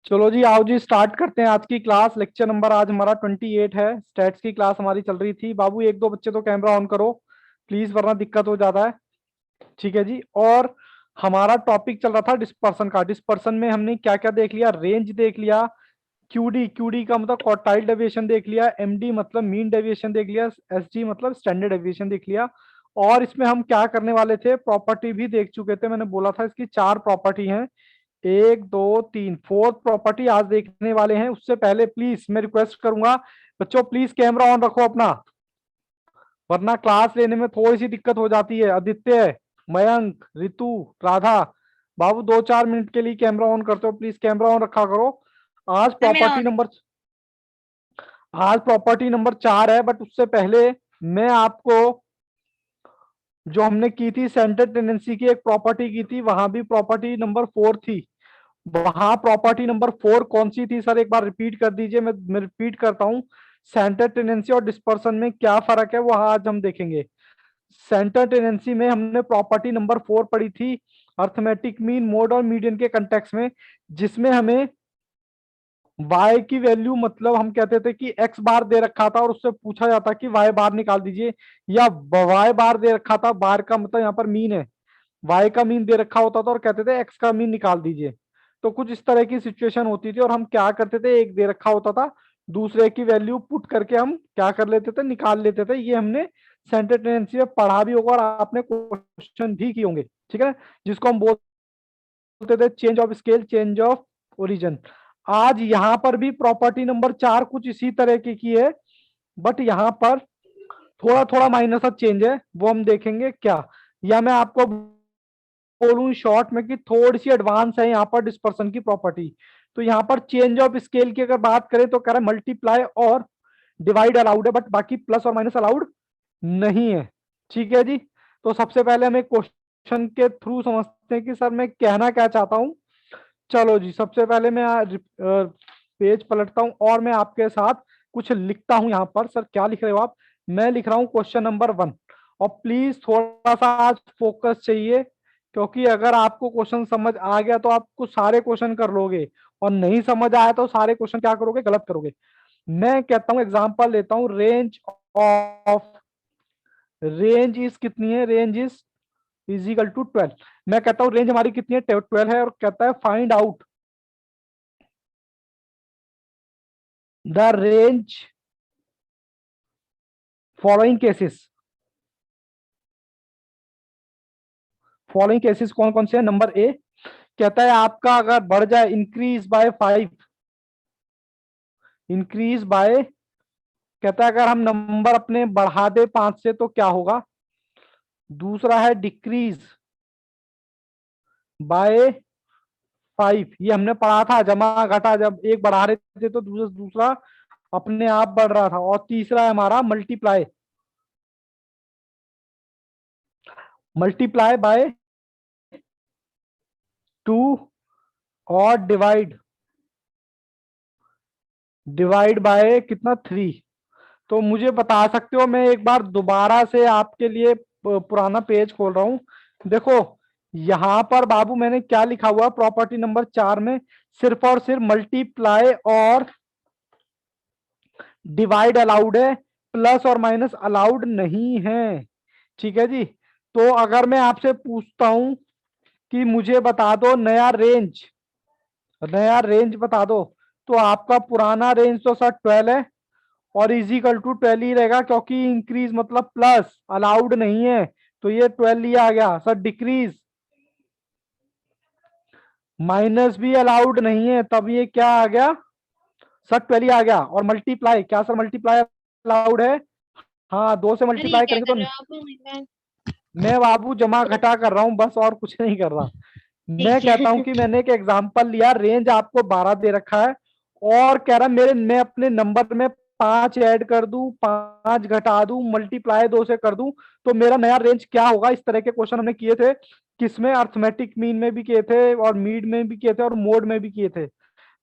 चलो जी, आओ जी, स्टार्ट करते हैं आज की क्लास। लेक्चर नंबर आज हमारा 28 है। स्टैट्स की क्लास हमारी चल रही थी। बाबू एक दो बच्चे तो कैमरा ऑन करो प्लीज, वरना दिक्कत हो जाता है। ठीक है जी। और हमारा टॉपिक चल रहा था डिस्पर्सन का। डिस्पर्सन में हमने क्या क्या देख लिया? रेंज देख लिया, क्यूडी, क्यूडी का मतलब क्वार्टाइल डेविएशन देख लिया, एमडी मतलब मीन डेविएशन देख लिया, एसडी मतलब स्टैंडर्ड डेविएशन देख लिया। और इसमें हम क्या करने वाले थे? प्रॉपर्टी भी देख चुके थे। मैंने बोला था इसकी 4 प्रॉपर्टी हैं, 1 2 3, फोर्थ प्रॉपर्टी आज देखने वाले हैं। उससे पहले प्लीज मैं रिक्वेस्ट करूंगा बच्चों, प्लीज कैमरा ऑन रखो अपना, वरना क्लास लेने में थोड़ी सी दिक्कत हो जाती है। आदित्य, मयंक, रितु, राधा, बाबू 2 4 मिनट के लिए कैमरा ऑन करते हो प्लीज, कैमरा ऑन रखा करो। आज सर मेरा प्रॉपर्टी नंबर आज प्रॉपर्टी नंबर 4 है। बट उससे पहले मैं आपको, जो हमने की थी सेंटर टेंडेंसी की एक प्रॉपर्टी की थी, वहां भी प्रॉपर्टी नंबर 4 थी। वहां प्रॉपर्टी नंबर 4 कौन सी थी सर? एक बार रिपीट कर दीजिए। मैं रिपीट करता हूं। सेंटर टेंडेंसी और डिस्पर्सन में क्या फर्क है वो आज हम देखेंगे। सेंटर टेंडेंसी में हमने प्रॉपर्टी नंबर 4 पढ़ी थी, अर्थमेटिक मीन, मोड और मीडियन के कंटेक्स में, जिसमें हमें y की वैल्यू, मतलब हम कहते थे कि x बार दे रखा था और उससे पूछा जाता कि y बार निकाल दीजिए, या y बार दे रखा था, बार का मतलब यहाँ पर मीन है, y का मीन दे रखा होता था और कहते थे x का मीन निकाल दीजिए। तो कुछ इस तरह की सिचुएशन होती थी और हम क्या करते थे, एक दे रखा होता था, दूसरे की वैल्यू पुट करके हम क्या कर लेते थे, निकाल लेते थे। ये हमने सेंटर टेंडेंसी में पढ़ा भी होगा और आपने क्वेश्चन भी किए होंगे। ठीक है, जिसको हम बोलते थे change of scale, change of origin. आज यहां पर भी प्रॉपर्टी नंबर 4 कुछ इसी तरह की है, बट यहां पर थोड़ा थोड़ा माइनर सा चेंज है, वो हम देखेंगे क्या। या मैं आपको बोलूं शॉर्ट में कि थोड़ी सी एडवांस है यहाँ पर डिस्पर्सन की प्रॉपर्टी। तो यहाँ पर चेंज ऑफ स्केल की अगर बात करें तो कह रहा है मल्टीप्लाई और डिवाइड अलाउड है, बट बाकी प्लस और माइनस अलाउड नहीं है। ठीक है जी। तो सबसे पहले हम एक क्वेश्चन के थ्रू समझते हैं कि सर मैं कहना क्या चाहता हूं। चलो जी, सबसे पहले मैं पेज पलटता हूं और मैं आपके साथ कुछ लिखता हूं। यहाँ पर सर क्या लिख रहे हो आप? मैं लिख रहा हूं क्वेश्चन नंबर 1। और प्लीज थोड़ा सा आज फोकस चाहिए, क्योंकि अगर आपको क्वेश्चन समझ आ गया तो आपको सारे क्वेश्चन कर लोगे, और नहीं समझ आया तो सारे क्वेश्चन क्या करोगे, गलत करोगे। मैं कहता हूं, एग्जांपल लेता हूं, ऑफ रेंज इज कितनी है? Range is equal to 12। मैं कहता हूं रेंज हमारी कितनी है? 12 है। और कहता है find out the range following cases. Following cases कौन कौन से हैं? नंबर ए कहता है आपका अगर बढ़ जाए, इंक्रीज बाय 5, इंक्रीज बाय, कहता है अगर हम नंबर अपने बढ़ा दे 5 से तो क्या होगा। दूसरा है डिक्रीज बाय 5, ये हमने पढ़ा था, जमा घटा, जब एक बढ़ा रहे थे तो दूसरा दूसरा अपने आप बढ़ रहा था। और तीसरा है हमारा मल्टीप्लाई, मल्टीप्लाई बाय 2 और डिवाइड, डिवाइड बाय कितना, 3। तो मुझे बता सकते हो, मैं एक बार दोबारा से आपके लिए पुराना पेज खोल रहा हूं। देखो यहां पर बाबू मैंने क्या लिखा हुआ प्रॉपर्टी नंबर 4 में, सिर्फ और सिर्फ मल्टीप्लाई और डिवाइड अलाउड है, प्लस और माइनस अलाउड नहीं है। ठीक है जी। तो अगर मैं आपसे पूछता हूं कि मुझे बता दो नया रेंज, नया रेंज बता दो, तो आपका पुराना रेंज तो सर 12 है और इजिकल टू 12 ही रहेगा, क्योंकि इंक्रीज मतलब प्लस, अलाउड नहीं है, तो ये 12 ही आ गया। सर डिक्रीज, माइनस भी अलाउड नहीं है, तब ये क्या आ गया सर, 12 ही आ गया। और मल्टीप्लाई, क्या सर मल्टीप्लाई अलाउड है? हाँ, 2 से सर ये मल्टीप्लाई क्या करेंगे कर तो। रहे हो आप? मैं बाबू जमा घटा कर रहा हूं बस, और कुछ नहीं कर रहा। मैं ठीक कहता हूं है। कि मैंने एक एग्जांपल लिया, रेंज आपको 12 दे रखा है, और कह रहा मेरे, मैं अपने नंबर में 5 ऐड कर दूं, 5 घटा दूं, मल्टीप्लाई 2 से कर दूं, तो मेरा नया रेंज क्या होगा। इस तरह के क्वेश्चन हमने किए थे, किसमें? अर्थमेटिक मीन में भी किए थे, और मीड में भी किए थे, और मोड में भी किए थे।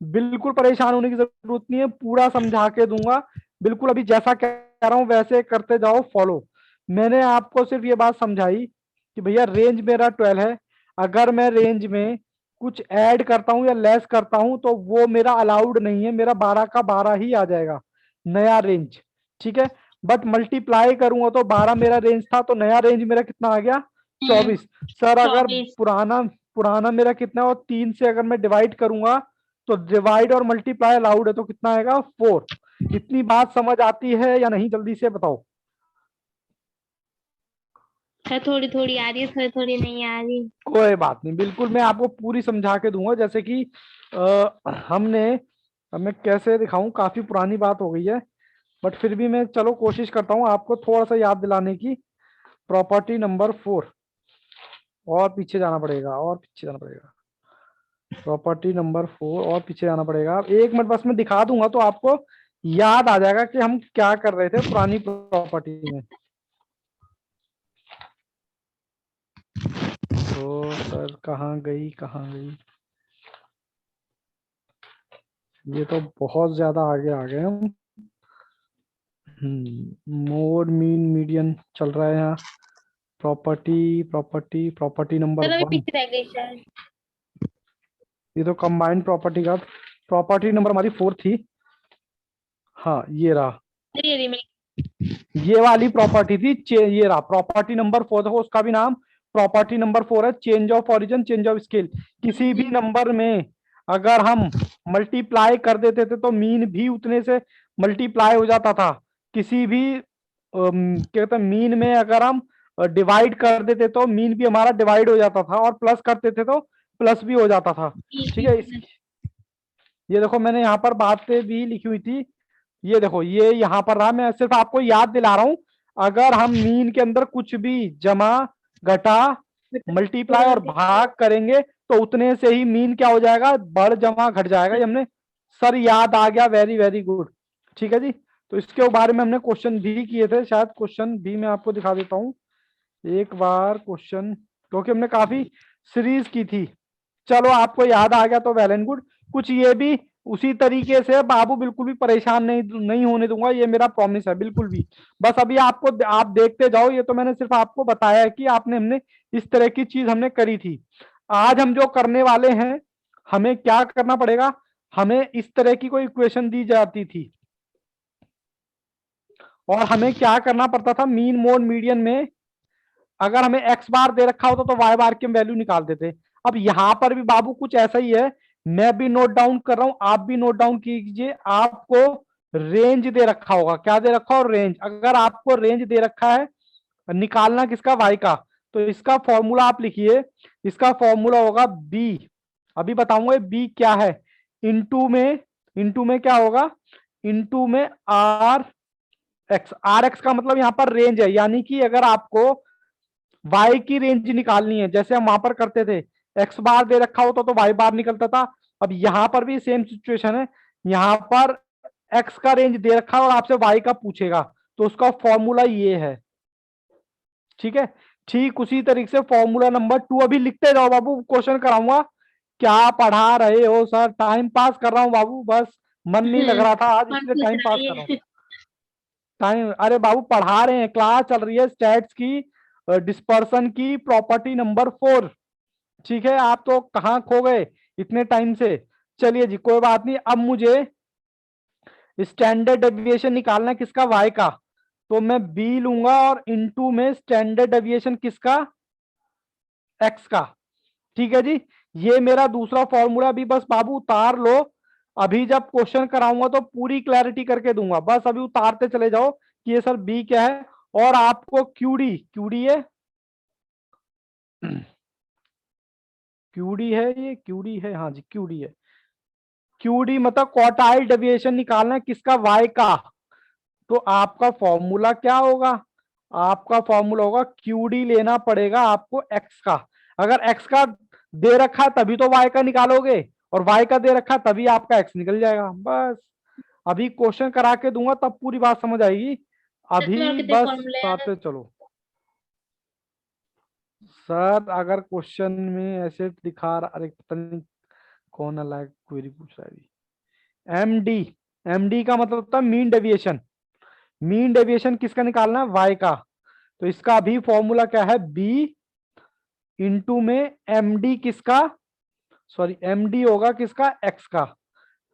बिल्कुल परेशान होने की जरूरत नहीं है, पूरा समझा के दूंगा। बिल्कुल अभी जैसा कह रहा हूं वैसे करते जाओ, फॉलो। मैंने आपको सिर्फ ये बात समझाई कि भैया रेंज मेरा 12 है, अगर मैं रेंज में कुछ ऐड करता हूं या लेस करता हूं तो वो मेरा अलाउड नहीं है, मेरा 12 का 12 ही आ जाएगा नया रेंज। ठीक है, बट मल्टीप्लाई करूंगा तो 12 मेरा रेंज था, तो नया रेंज मेरा कितना आ गया? 24। सर अगर 24। पुराना पुराना मेरा कितना है, और 3 से अगर मैं डिवाइड करूंगा तो डिवाइड और मल्टीप्लाई अलाउड है, तो कितना आएगा? 4। इतनी बात समझ आती है या नहीं, जल्दी से बताओ। सर थोड़ी थोड़ी आ रही है, थोड़ी थोड़ी नहीं आ रही। कोई बात नहीं, बिल्कुल मैं आपको पूरी समझा के दूंगा। जैसे कि हमने, अब मैं कैसे दिखाऊं, काफी पुरानी बात हो गई है, बट फिर भी मैं चलो कोशिश करता हूँ आपको थोड़ा सा याद दिलाने की। प्रॉपर्टी नंबर 4, और पीछे जाना पड़ेगा, और पीछे जाना पड़ेगा। प्रॉपर्टी नंबर 4 और पीछे जाना पड़ेगा। एक मिनट बस मैं दिखा दूंगा तो आपको याद आ जाएगा कि हम क्या कर रहे थे पुरानी प्रॉपर्टी में। तो सर कहाँ गई, कहाँ गई? ये तो बहुत ज्यादा आगे आ गए हम। मोड मीन मीडियन चल रहा है यहाँ। Property property property number sir अभी 1। पीछे रह गई शायद। ये तो कंबाइंड प्रॉपर्टी का, प्रॉपर्टी नंबर हमारी 4 थी। हाँ ये रहा, अरे अरे मैं। ये वाली प्रॉपर्टी थी। ये रहा प्रॉपर्टी नंबर 4, देखो उसका भी नाम प्रॉपर्टी नंबर 4 है। Change of origin, change of scale. किसी भी नंबर में अगर हम मल्टीप्लाई कर देते थे तो मीन भी उतने से मल्टीप्लाई हो जाता था। किसी भी क्या कहते हैं, मीन में अगर हम डिवाइड कर देते तो मीन भी हमारा डिवाइड हो जाता था, और प्लस करते थे तो प्लस भी हो जाता था। ठीक है, ये देखो मैंने यहाँ पर बातें भी लिखी हुई थी। ये देखो ये यहाँ पर रहा, मैं सिर्फ आपको याद दिला रहा हूं। अगर हम मीन के अंदर कुछ भी जमा, घटा, मल्टीप्लाई और भाग करेंगे तो उतने से ही मीन क्या हो जाएगा? बढ़ जमा घट जाएगा। ये हमने, सर याद आ गया, वेरी वेरी गुड। ठीक है जी, तो इसके बारे में हमने क्वेश्चन भी किए थे, शायद क्वेश्चन भी मैं आपको दिखा देता हूँ एक बार क्वेश्चन, क्योंकि हमने काफी सीरीज की थी। चलो आपको याद आ गया तो वेल एंड गुड। कुछ ये भी उसी तरीके से बाबू, बिल्कुल भी परेशान नहीं नहीं होने दूंगा, ये मेरा प्रॉमिस है बिल्कुल भी। बस अभी आपको, आप देखते जाओ, ये तो मैंने सिर्फ आपको बताया है कि आपने, हमने इस तरह की चीज हमने करी थी। आज हम जो करने वाले हैं, हमें क्या करना पड़ेगा? हमें इस तरह की कोई इक्वेशन दी जाती थी और हमें क्या करना पड़ता था, मीन मोड मीडियन में अगर हमें एक्स बार दे रखा होता तो वाई बार की हम वैल्यू निकाल देते। अब यहां पर भी बाबू कुछ ऐसा ही है, मैं भी नोट डाउन कर रहा हूं, आप भी नोट डाउन कीजिए। आपको रेंज दे रखा होगा, क्या दे रखा हो? रेंज। अगर आपको रेंज दे रखा है निकालना किसका? वाई का। तो इसका फॉर्मूला आप लिखिए, इसका फॉर्मूला होगा बी, अभी बताऊंगा बी क्या है। इंटू में क्या होगा? इंटू में आर एक्स। आर एक्स का मतलब यहां पर रेंज है, यानी कि अगर आपको वाई की रेंज निकालनी है, जैसे हम वहां पर करते थे, एक्स बार दे रखा होता तो वाई बार निकलता था। अब यहां पर भी सेम सिचुएशन है, यहां पर एक्स का रेंज दे रखा है और आपसे वाई का पूछेगा, तो उसका फॉर्मूला ये है। ठीक है, ठीक उसी तरीके से फॉर्मूला नंबर 2, अभी लिखते जाओ बाबू, क्वेश्चन कराऊंगा। क्या पढ़ा रहे हो सर? टाइम पास कर रहा हूँ बाबू, बस मन नहीं लग रहा था आज, कौन इसलिए पूछ टाइम रहा पास है कर रहा हूँ। ये? टाइम, अरे बाबू पढ़ा रहे हैं, क्लास चल रही है स्टैट्स की, डिस्पर्सन की, प्रॉपर्टी नंबर 4। ठीक है, आप तो कहाँ खो गए इतने टाइम से। चलिए जी, कोई बात नहीं। अब मुझे स्टैंडर्ड डेविएशन निकालना है किसका? वाई का। तो मैं बी लूंगा और इनटू में स्टैंडर्ड डेविएशन किसका? एक्स का। ठीक है जी, ये मेरा दूसरा फॉर्मूला भी बस बाबू उतार लो। अभी जब क्वेश्चन कराऊंगा तो पूरी क्लैरिटी करके दूंगा, बस अभी उतारते चले जाओ कि ये सर बी क्या है। और आपको क्यूडी, क्यूडी है क्यूडी है, ये क्यूडी है, हाँ जी क्यूडी है। क्यूडी मतलब क्वार्टाइल डेविएशन निकालना है किसका? वाई का। तो आपका फॉर्मूला क्या होगा? आपका फॉर्मूला होगा क्यूडी लेना पड़ेगा आपको एक्स का। अगर एक्स का दे रखा है तभी तो वाई का निकालोगे, और वाई का दे रखा है तभी आपका एक्स निकल जाएगा। बस अभी क्वेश्चन करा के दूंगा तब पूरी बात समझ आएगी, इसमें और अभी कितने बस फॉर्मूले हैं? आते चलो। सर अगर क्वेश्चन में ऐसे दिखा रहा, अरे पता नहीं कौन अलग क्वेरी पूछ रहा है अभी। एमडी, एमडी का मतलब होता है मीन डेविएशन। मीन डेविएशन किसका निकालना है? वाई का। तो इसका भी फॉर्मूला क्या है? बी इंटू में एमडी किसका? सॉरी एमडी होगा किसका, एक्स का।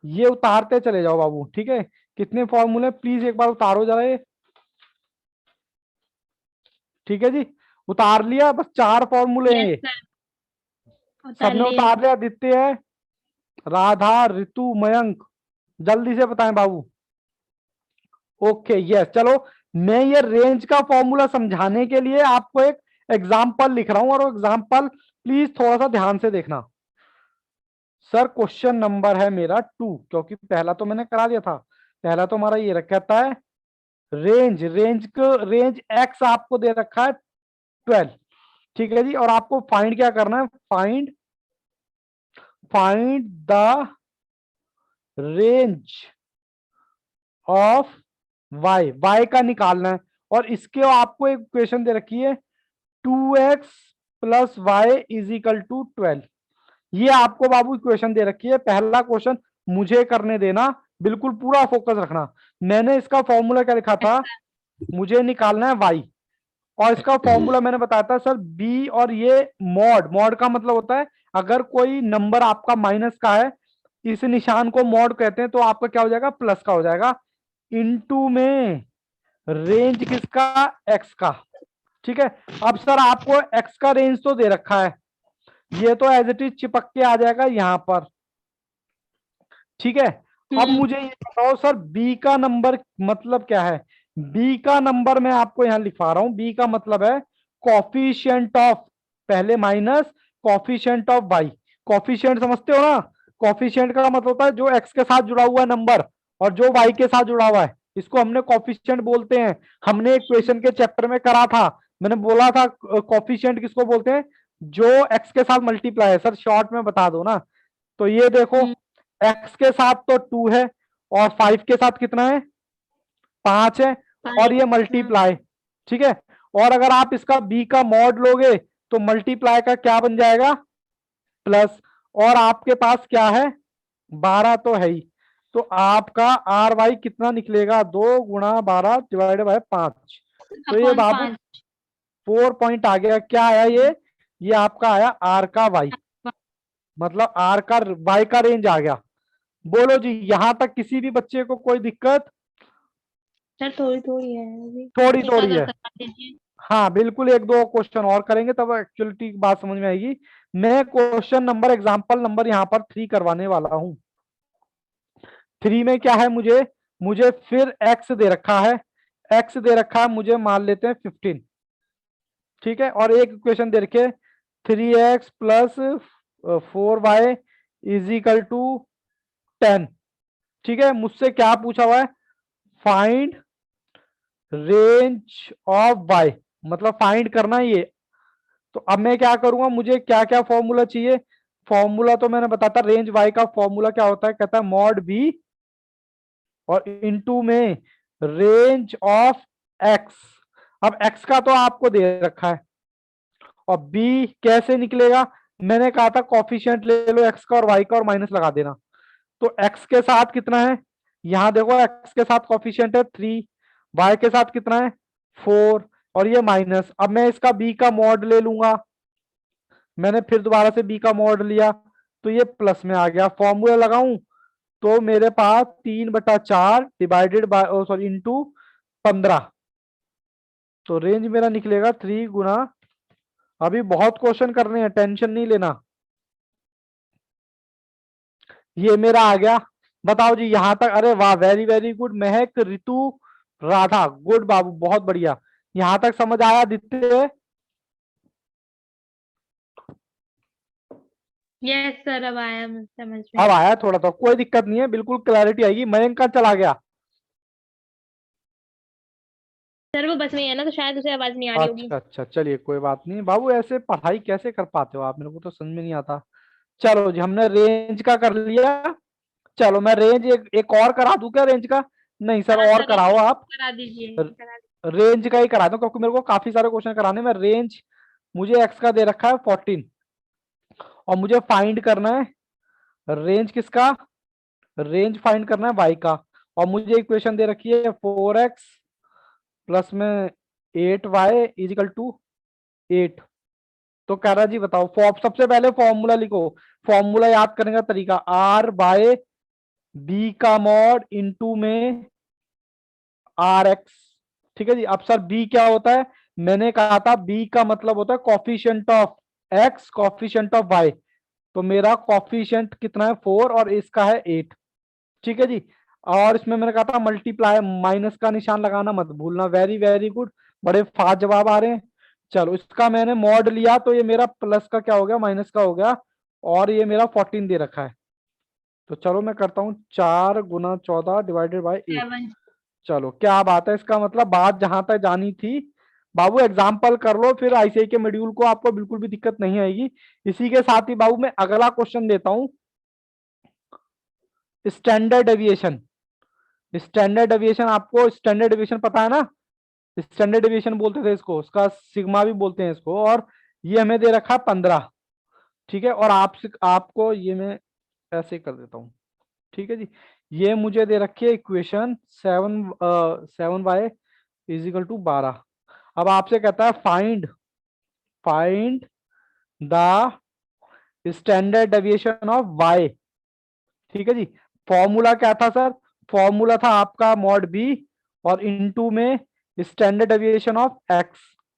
ये उतारते चले जाओ बाबू, ठीक है। कितने फॉर्मूले प्लीज एक बार उतारो जरा ये, ठीक है जी। उतार लिया, बस 4 फॉर्मूले हैं यस ये। सर, उतार सबने लिए। उतार लिया, आदित्य है, राधा, ऋतु, मयंक, जल्दी से बताएं बाबू। ओके यस, चलो मैं ये रेंज का फॉर्मूला समझाने के लिए आपको एक एग्जाम्पल लिख रहा हूं, और वो एग्जाम्पल प्लीज थोड़ा सा ध्यान से देखना। सर क्वेश्चन नंबर है मेरा 2, क्योंकि पहला तो मैंने करा दिया था। पहला तो हमारा ये कहता है रेंज एक्स आपको दे रखा है 12, ठीक है जी। और आपको फाइंड क्या करना है, find the range of Y का निकालना है। और इसके आपको एक इक्वेशन दे रखी है 2x plus Y is equal to 12। ये आपको बाबू इक्वेशन दे रखी है। पहला क्वेश्चन मुझे करने देना, बिल्कुल पूरा फोकस रखना। मैंने इसका फॉर्मूला क्या लिखा था, मुझे निकालना है वाई, और इसका फॉर्मूला मैंने बताया था सर बी, और ये मॉड का मतलब होता है अगर कोई नंबर आपका माइनस का है, इस निशान को मॉड कहते हैं, तो आपका क्या हो जाएगा, प्लस का हो जाएगा, इनटू में रेंज किसका, एक्स का, ठीक है। अब सर आपको एक्स का रेंज तो दे रखा है, ये तो एज इट इज चिपक के आ जाएगा यहां पर, ठीक है। अब मुझे ये बताओ सर बी का नंबर मतलब क्या है। बी का नंबर मैं आपको यहां लिखवा रहा हूं, बी का मतलब है कॉफिशिएंट ऑफ, पहले minus coefficient of Y. Coefficient समझते हो ना, कॉफिशिएंट का मतलब होता है जो एक्स के साथ जुड़ा हुआ है नंबर, और जो वाई के साथ जुड़ा हुआ है, इसको हमने कॉफिशिएंट बोलते हैं। हमने एक क्वेश्चन के चैप्टर में करा था, मैंने बोला था कॉफिशिएंट किसको बोलते हैं, जो एक्स के साथ मल्टीप्लाई है। सर शॉर्ट में बता दो ना, तो ये देखो एक्स के साथ तो 2 है, और 5 के साथ कितना है, 5 है, और ये मल्टीप्लाई, ठीक है। और अगर आप इसका बी का मॉड लोगे तो मल्टीप्लाई का क्या बन जाएगा, प्लस, और आपके पास क्या है, 12 तो है ही। तो आपका आर वाई कितना निकलेगा, 2 गुणा 12 डिवाइडेड बाय 5। तो ये अपॉन बाबू 5। 4 पॉइंट आ गया, क्या आया ये आपका आया आर का वाई, मतलब आर का वाई का रेंज आ गया। बोलो जी, यहां तक किसी भी बच्चे को कोई दिक्कत, सर थोड़ी थोड़ी है अभी। थोड़ी एक थोड़ी आध और है। करवा दीजिए। हाँ बिल्कुल, 1-2 क्वेश्चन और करेंगे तब एक्चुअलिटी की बात समझ में आएगी। मैं क्वेश्चन नंबर एग्जांपल नंबर यहाँ पर 3 करवाने वाला हूँ। 3 में क्या है, मुझे फिर एक्स दे रखा है, एक्स दे रखा है मुझे, मान लेते हैं 15, ठीक है। और एक इक्वेशन दे रखे 3x plus 4y is equal to 10, ठीक है। मुझसे क्या पूछा हुआ है, फाइंड रेंज ऑफ वाई, मतलब फाइंड करना है ये। तो अब मैं क्या करूंगा, मुझे क्या क्या फॉर्मूला चाहिए। फॉर्मूला तो मैंने बताता, रेंज वाई का फॉर्मूला क्या होता है, कहता है मॉड बी और इनटू में रेंज ऑफ एक्स। अब एक्स का तो आपको दे रखा है, और बी कैसे निकलेगा, मैंने कहा था कॉफिशिएंट ले लो एक्स का और वाई का और माइनस लगा देना। तो एक्स के साथ कितना है, यहां देखो एक्स के साथ कॉफिशिएंट है 3, वाई के साथ कितना है 4, और ये माइनस। अब मैं इसका बी का मॉड ले लूंगा, मैंने फिर दोबारा से बी का मॉड लिया, तो ये प्लस में आ गया। फॉर्मूला लगाऊं तो मेरे पास 3/4 डिवाइडेड बाय सॉरी इंटू 15, तो रेंज मेरा निकलेगा 3 गुना, अभी बहुत क्वेश्चन करने हैं, टेंशन नहीं लेना। ये मेरा आ गया। बताओ जी यहां तक, अरे वाह, वेरी वेरी गुड महक, ऋतु, राधा, गुड बाबू, बहुत बढ़िया। यहां तक समझ आया आदित्य, यस सर, अब आया मुझे समझ अब में। आया थोड़ा, तो कोई दिक्कत नहीं है, बिल्कुल क्लैरिटी आएगी। मयंक का चला गया, सर वो बस में है ना, तो शायद उसे आवाज नहीं आ रही होगी। अच्छा अच्छा, चलिए कोई बात नहीं बाबू, ऐसे पढ़ाई कैसे कर पाते हो आप, मेरे को तो समझ में नहीं आता। चलो जी, हमने रेंज का कर लिया। चलो मैं रेंज एक और करा दूं क्या, रेंज का, नहीं सर हाँ और सर, कराओ आप। करा दीजिए, करा रेंज का ही करा दो, क्योंकि मेरे को काफी सारे क्वेश्चन कराने में। रेंज मुझे एक्स का दे रखा है 14, और मुझे फाइंड करना है रेंज किसका, रेंज फाइंड करना है वाई का। और मुझे इक्वेशन दे रखी है 4x प्लस में 8y इजिकल टू 8। तो कह रहा जी बताओ सबसे पहले फॉर्मूला लिखो। फॉर्मूला याद करने का तरीका, आर बाय बी का मॉड इंटू में आर एक्स। ठीक है जी। अब सर बी क्या होता है? मैंने कहा था बी का मतलब होता है coefficient of X coefficient of Y. तो मेरा कॉफिशिएंट कितना है 4 और इसका है 8। ठीक है जी। और इसमें मैंने कहा था मल्टीप्लाई, माइनस का निशान लगाना मत भूलना। वेरी वेरी गुड, बड़े फास्ट जवाब आ रहे हैं। चलो इसका मैंने मॉड लिया तो ये मेरा प्लस का क्या हो गया, माइनस का हो गया। और ये मेरा 14 दे रखा है। तो चलो मैं करता हूँ 4 × 14 डिवाइडेड बाई 8। 7। चलो क्या बात है, इसका मतलब बात जहां तक जानी थी। बाबू एग्जाम्पल कर लो, फिर आईसीआई के मॉड्यूल को आपको बिल्कुल भी दिक्कत नहीं आएगी। इसी के साथ ही बाबू मैं अगला क्वेश्चन देता हूं। Standard deviation. स्टैंडर्ड डेविएशन, आपको स्टैंडर्ड डेविएशन पता है ना? स्टैंडर्ड डेविएशन बोलते थे इसको, उसका सिग्मा भी बोलते हैं इसको। और ये हमें दे रखा 15। ठीक है। और आपको ये मैं ऐसे कर देता हूं। ठीक है जी। ये मुझे दे रखी है इक्वेशन 7y इजिकल टू 12। अब आपसे कहता है find find the standard deviation of y। ठीक है जी। फॉर्मूला क्या था सर? फॉर्मूला था आपका मॉड बी और इनटू में स्टैंडर्ड डेविएशन ऑफ x।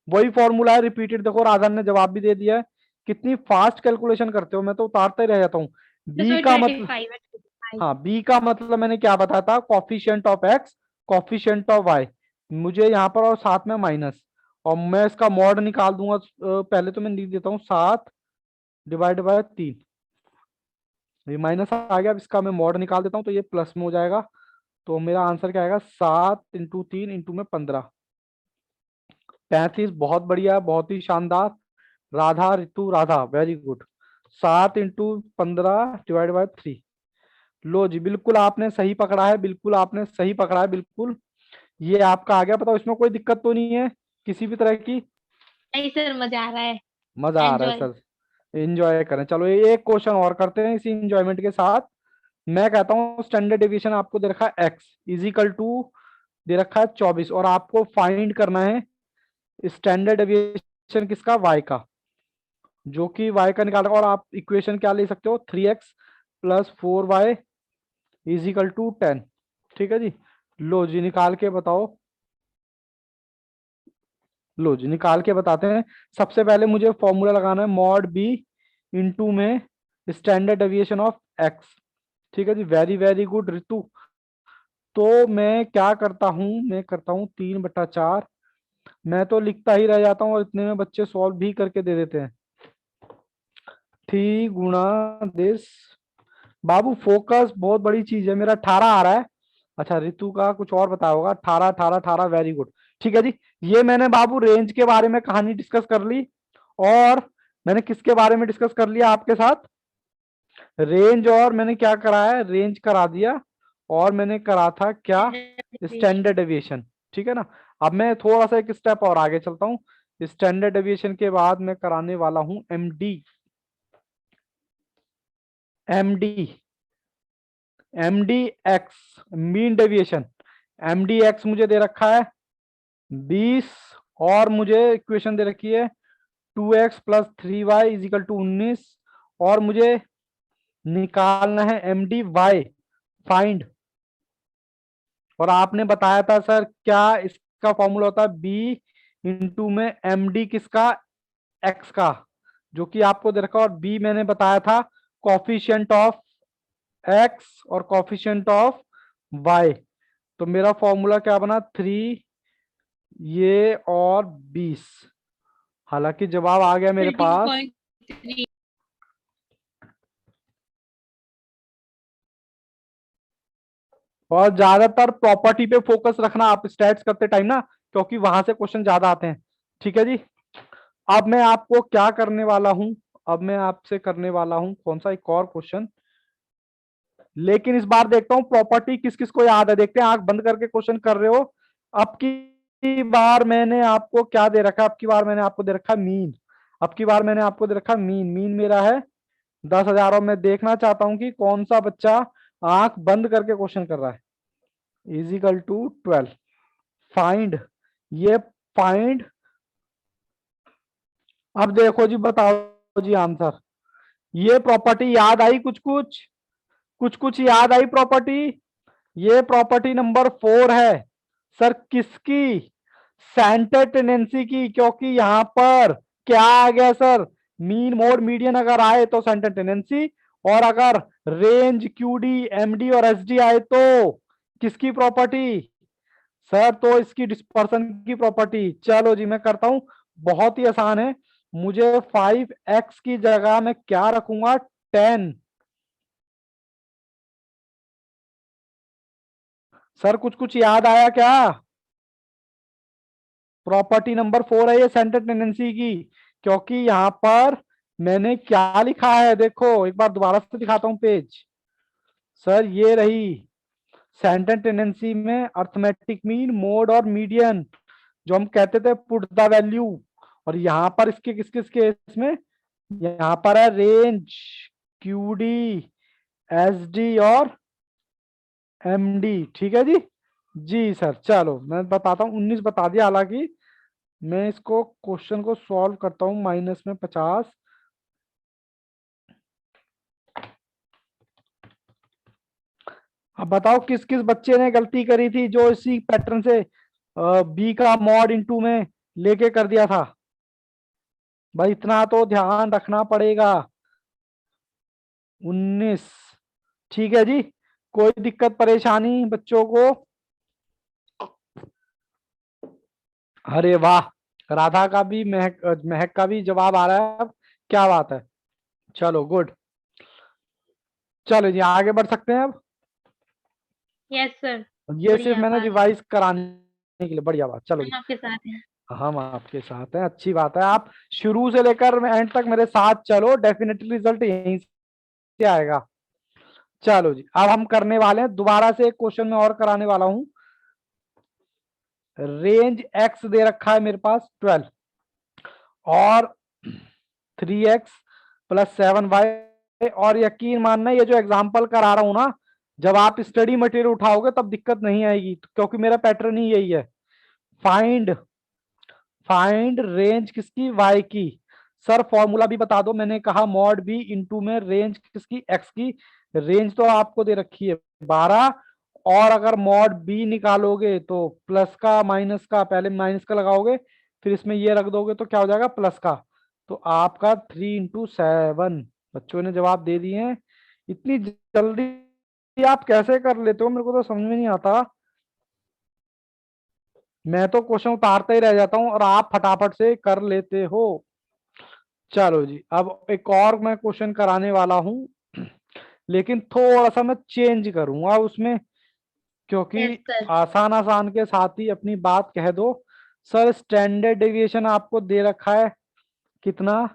वही फॉर्मूला है, रिपीटेड। देखो राजन ने जवाब भी दे दिया है। कितनी फास्ट कैलकुलेशन करते हो, मैं तो उतारता ही रह जाता हूँ। बी सॉरी का मतलब, 25 है 25। हाँ बी का मतलब मैंने क्या बताया था, coefficient of X coefficient of Y. मुझे यहाँ पर और साथ में माइनस, और मैं इसका मॉड निकाल दूंगा। पहले तो मैं लिख देता हूँ 7/3। ये माइनस आ गया, अब इसका मैं मॉड निकाल देता हूँ तो ये प्लस में हो जाएगा। तो मेरा आंसर क्या आएगा, 7 × 3 × मैं 15। 35। बहुत बढ़िया, बहुत ही शानदार। Radha Ritu Radha, very good. 7 × 15 divide by 3। लो जी, बिल्कुल आपने सही पकड़ा है, बिल्कुल आपने सही पकड़ा है, बिल्कुल। ये आपका आ गया। बताओ इसमें कोई दिक्कत तो नहीं है किसी भी तरह की? नहीं सर, मजा आ रहा है। मजा आ रहा है एंजॉय। सर, एंजॉय करें। चलो ये एक क्वेश्चन और करते हैं इसी एंजॉयमेंट के साथ। मैं कहता हूँ स्टैंडर्ड डेविएशन आपको दे रखा है एक्स इजिकल टू दे रखा है 24, और आपको फाइंड करना है स्टैंडर्ड डेविएशन किसका, वाई का। जो कि वाई का निकाल, और आप इक्वेशन क्या ले सकते हो, 3x + 4y इजिकल टू 10। ठीक है जी। लो जी निकाल के बताओ। लो जी निकाल के बताते हैं। सबसे पहले मुझे फॉर्मूला लगाना है मॉड बी इंटू में स्टैंडर्ड डेविएशन ऑफ एक्स। ठीक है जी। वेरी वेरी गुड ऋतु। तो मैं क्या करता हूं, मैं करता हूं 3/4। मैं तो लिखता ही रह जाता हूँ और इतने में बच्चे सॉल्व भी करके दे देते हैं। 3 × 10। बाबू फोकस बहुत बड़ी चीज है। मेरा 18 आ रहा है। अच्छा ऋतु का कुछ और बताया होगा। 18 18 18, वेरी गुड। ठीक है जी। ये मैंने बाबू रेंज के बारे में कहानी डिस्कस कर ली। और मैंने किसके बारे में डिस्कस कर लिया आपके साथ, रेंज। और मैंने क्या करा है, रेंज करा दिया। और मैंने करा था क्या, स्टैंडर्ड डेविएशन। ठीक है ना। अब मैं थोड़ा सा एक स्टेप और आगे चलता हूँ। स्टैंडर्ड डेविएशन के बाद मैं कराने वाला हूं MD. MD MD x mean deviation. MD x मुझे दे रखा है 20, और मुझे इक्वेशन दे रखी है 2x + 3y इजिकल टू 19। और मुझे निकालना है एमडी वाई, फाइंड। और आपने बताया था सर क्या इसका फॉर्मूला होता है, बी इंटू में एमडी किसका, एक्स का, जो कि आपको दे रखा। और बी मैंने बताया था कॉफिशिएंट ऑफ एक्स और कॉफिशिएंट ऑफ वाई। तो मेरा फॉर्मूला क्या बना, 3 ये और 20। हालांकि जवाब आ गया मेरे पास। 13.3। और ज्यादातर प्रॉपर्टी पे फोकस रखना आप स्टैट्स करते टाइम ना, क्योंकि वहां से क्वेश्चन ज्यादा आते हैं। ठीक है जी। अब मैं आपको क्या करने वाला हूं, अब मैं आपसे करने वाला हूं कौन सा, एक और क्वेश्चन। लेकिन इस बार देखता हूं प्रॉपर्टी किस किस को याद है। देखते हैं, आंख बंद करके क्वेश्चन कर रहे हो। अब की बार मैंने आपको क्या दे रखा, अब की बार मैंने आपको दे रखा मीन। अब की बार मैंने आपको दे रखा मीन। मीन मेरा है 10,000। और मैं देखना चाहता हूं कि कौन सा बच्चा आंख बंद करके क्वेश्चन कर रहा है। Is equal to 12 find. ये फाइंड अब देखो जी, बताओ जी आंसर। ये प्रॉपर्टी याद आई? कुछ कुछ याद आई प्रॉपर्टी? ये प्रॉपर्टी नंबर 4 है सर। किसकी? सेंटर टेंडेंसी की। क्योंकि यहां पर क्या आ गया सर? मीन मोड मीडियन अगर आए तो सेंटर टेंडेंसी, और अगर रेंज क्यूडी एमडी और एसडी आए तो किसकी प्रॉपर्टी? सर तो इसकी डिस्पर्सन की प्रॉपर्टी। चलो जी मैं करता हूं, बहुत ही आसान है। मुझे 5x की जगह मैं क्या रखूंगा? 10। सर कुछ कुछ याद आया क्या? प्रॉपर्टी नंबर 4 है ये सेंटर टेंडेंसी की। क्योंकि यहां पर मैंने क्या लिखा है, देखो एक बार दोबारा से दिखाता हूं पेज। सर ये रही सेंटर टेंडेंसी में अर्थमेटिक मीन मोड और मीडियन, जो हम कहते थे पुट द वैल्यू। और यहां पर इसके किस किस केस में? यहां पर है रेंज, क्यूडी, एसडी और एमडी। ठीक है जी। जी सर, चलो मैं बताता हूँ। 19 बता दिया, हालांकि मैं इसको क्वेश्चन को सॉल्व करता हूँ। माइनस में 50। अब बताओ किस किस बच्चे ने गलती करी थी जो इसी पैटर्न से बी का मॉड इनटू में लेके कर दिया था? भाई इतना तो ध्यान रखना पड़ेगा। 19। ठीक है जी। कोई दिक्कत परेशानी बच्चों को? अरे वाह, राधा का भी, महक महक का भी जवाब आ रहा है अब। क्या बात है। चलो गुड। चलो जी आगे बढ़ सकते हैं अब। Yes sir. ये सिर्फ बढ़िया मैंने बात। रिवाइज कराने के लिए। बढ़िया बात। चलो जी। हम आपके साथ हैं। हम आपके साथ हैं, अच्छी बात है। आप शुरू से लेकर एंड तक मेरे साथ चलो, डेफिनेटली रिजल्ट यहीं से आएगा। चलो जी, अब हम करने वाले हैं दोबारा से एक क्वेश्चन में और कराने वाला हूं। रेंज एक्स दे रखा है मेरे पास 12, और 3x प्लस 7y। और यकीन मानना, ये जो एग्जाम्पल करा रहा हूं ना, जब आप स्टडी मटेरियल उठाओगे तब दिक्कत नहीं आएगी, क्योंकि मेरा पैटर्न ही यही है। फाइंड फाइंड रेंज किसकी? y की। सर फॉर्मूला भी बता दो। मैंने कहा मॉड बी इंटू में रेंज किसकी? x की। रेंज तो आपको दे रखी है 12, और अगर मॉड बी निकालोगे तो प्लस का माइनस का, पहले माइनस का लगाओगे फिर इसमें ये रख दोगे तो क्या हो जाएगा? प्लस का। तो आपका 3 इंटू 7। बच्चों ने जवाब दे दिए हैं। इतनी जल्दी आप कैसे कर लेते हो, मेरे को तो समझ में नहीं आता। मैं तो क्वेश्चन उतारता ही रह जाता हूँ और आप फटाफट से कर लेते हो। चलो जी, अब एक और मैं क्वेश्चन कराने वाला हूँ, लेकिन थोड़ा सा मैं चेंज करूंगा उसमें, क्योंकि यस सर। आसान आसान के साथ ही अपनी बात कह दो। सर स्टैंडर्ड डेविएशन आपको दे रखा है कितना?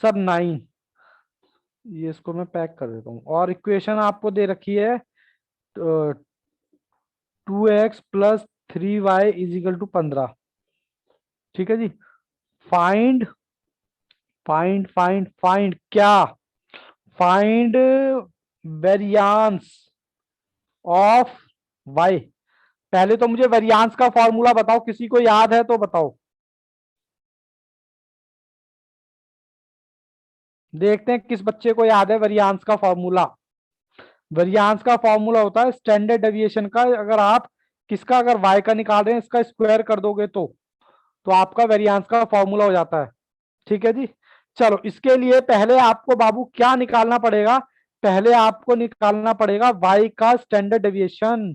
सर 9। ये इसको मैं पैक कर देता हूँ। और इक्वेशन आपको दे रखी है 2x plus 3y is equal to 15। ठीक है जी। फाइंड फाइंड फाइंड फाइंड क्या? Find variance of y। पहले तो मुझे वेरियांस का फॉर्मूला बताओ, किसी को याद है तो बताओ। देखते हैं किस बच्चे को याद है वेरियांस का फॉर्मूला। वेरियांस का फॉर्मूला होता है स्टैंडर्ड डेविएशन का। अगर आप किसका, अगर y का निकाल रहे हैं, इसका स्क्वायर कर दोगे तो आपका वेरियांस का फॉर्मूला हो जाता है। ठीक है जी। चलो इसके लिए पहले आपको बाबू क्या निकालना पड़ेगा? पहले आपको निकालना पड़ेगा y का स्टैंडर्ड डेविएशन।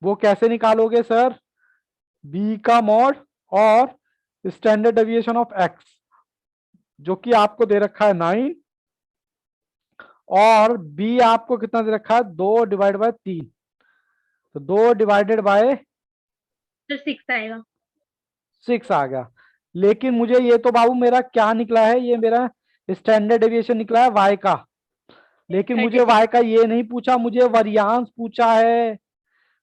वो कैसे निकालोगे सर? b का मॉड और स्टैंडर्ड डेविएशन ऑफ x, जो कि आपको दे रखा है 9, और b आपको कितना दे रखा है? 2/3। तो 2/6 सर 6 आएगा। आ गया। लेकिन मुझे ये तो बाबू मेरा क्या निकला है? ये मेरा स्टैंडर्ड डेविएशन निकला है y का। लेकिन मुझे 36। y का ये नहीं पूछा, मुझे वरियांस पूछा है।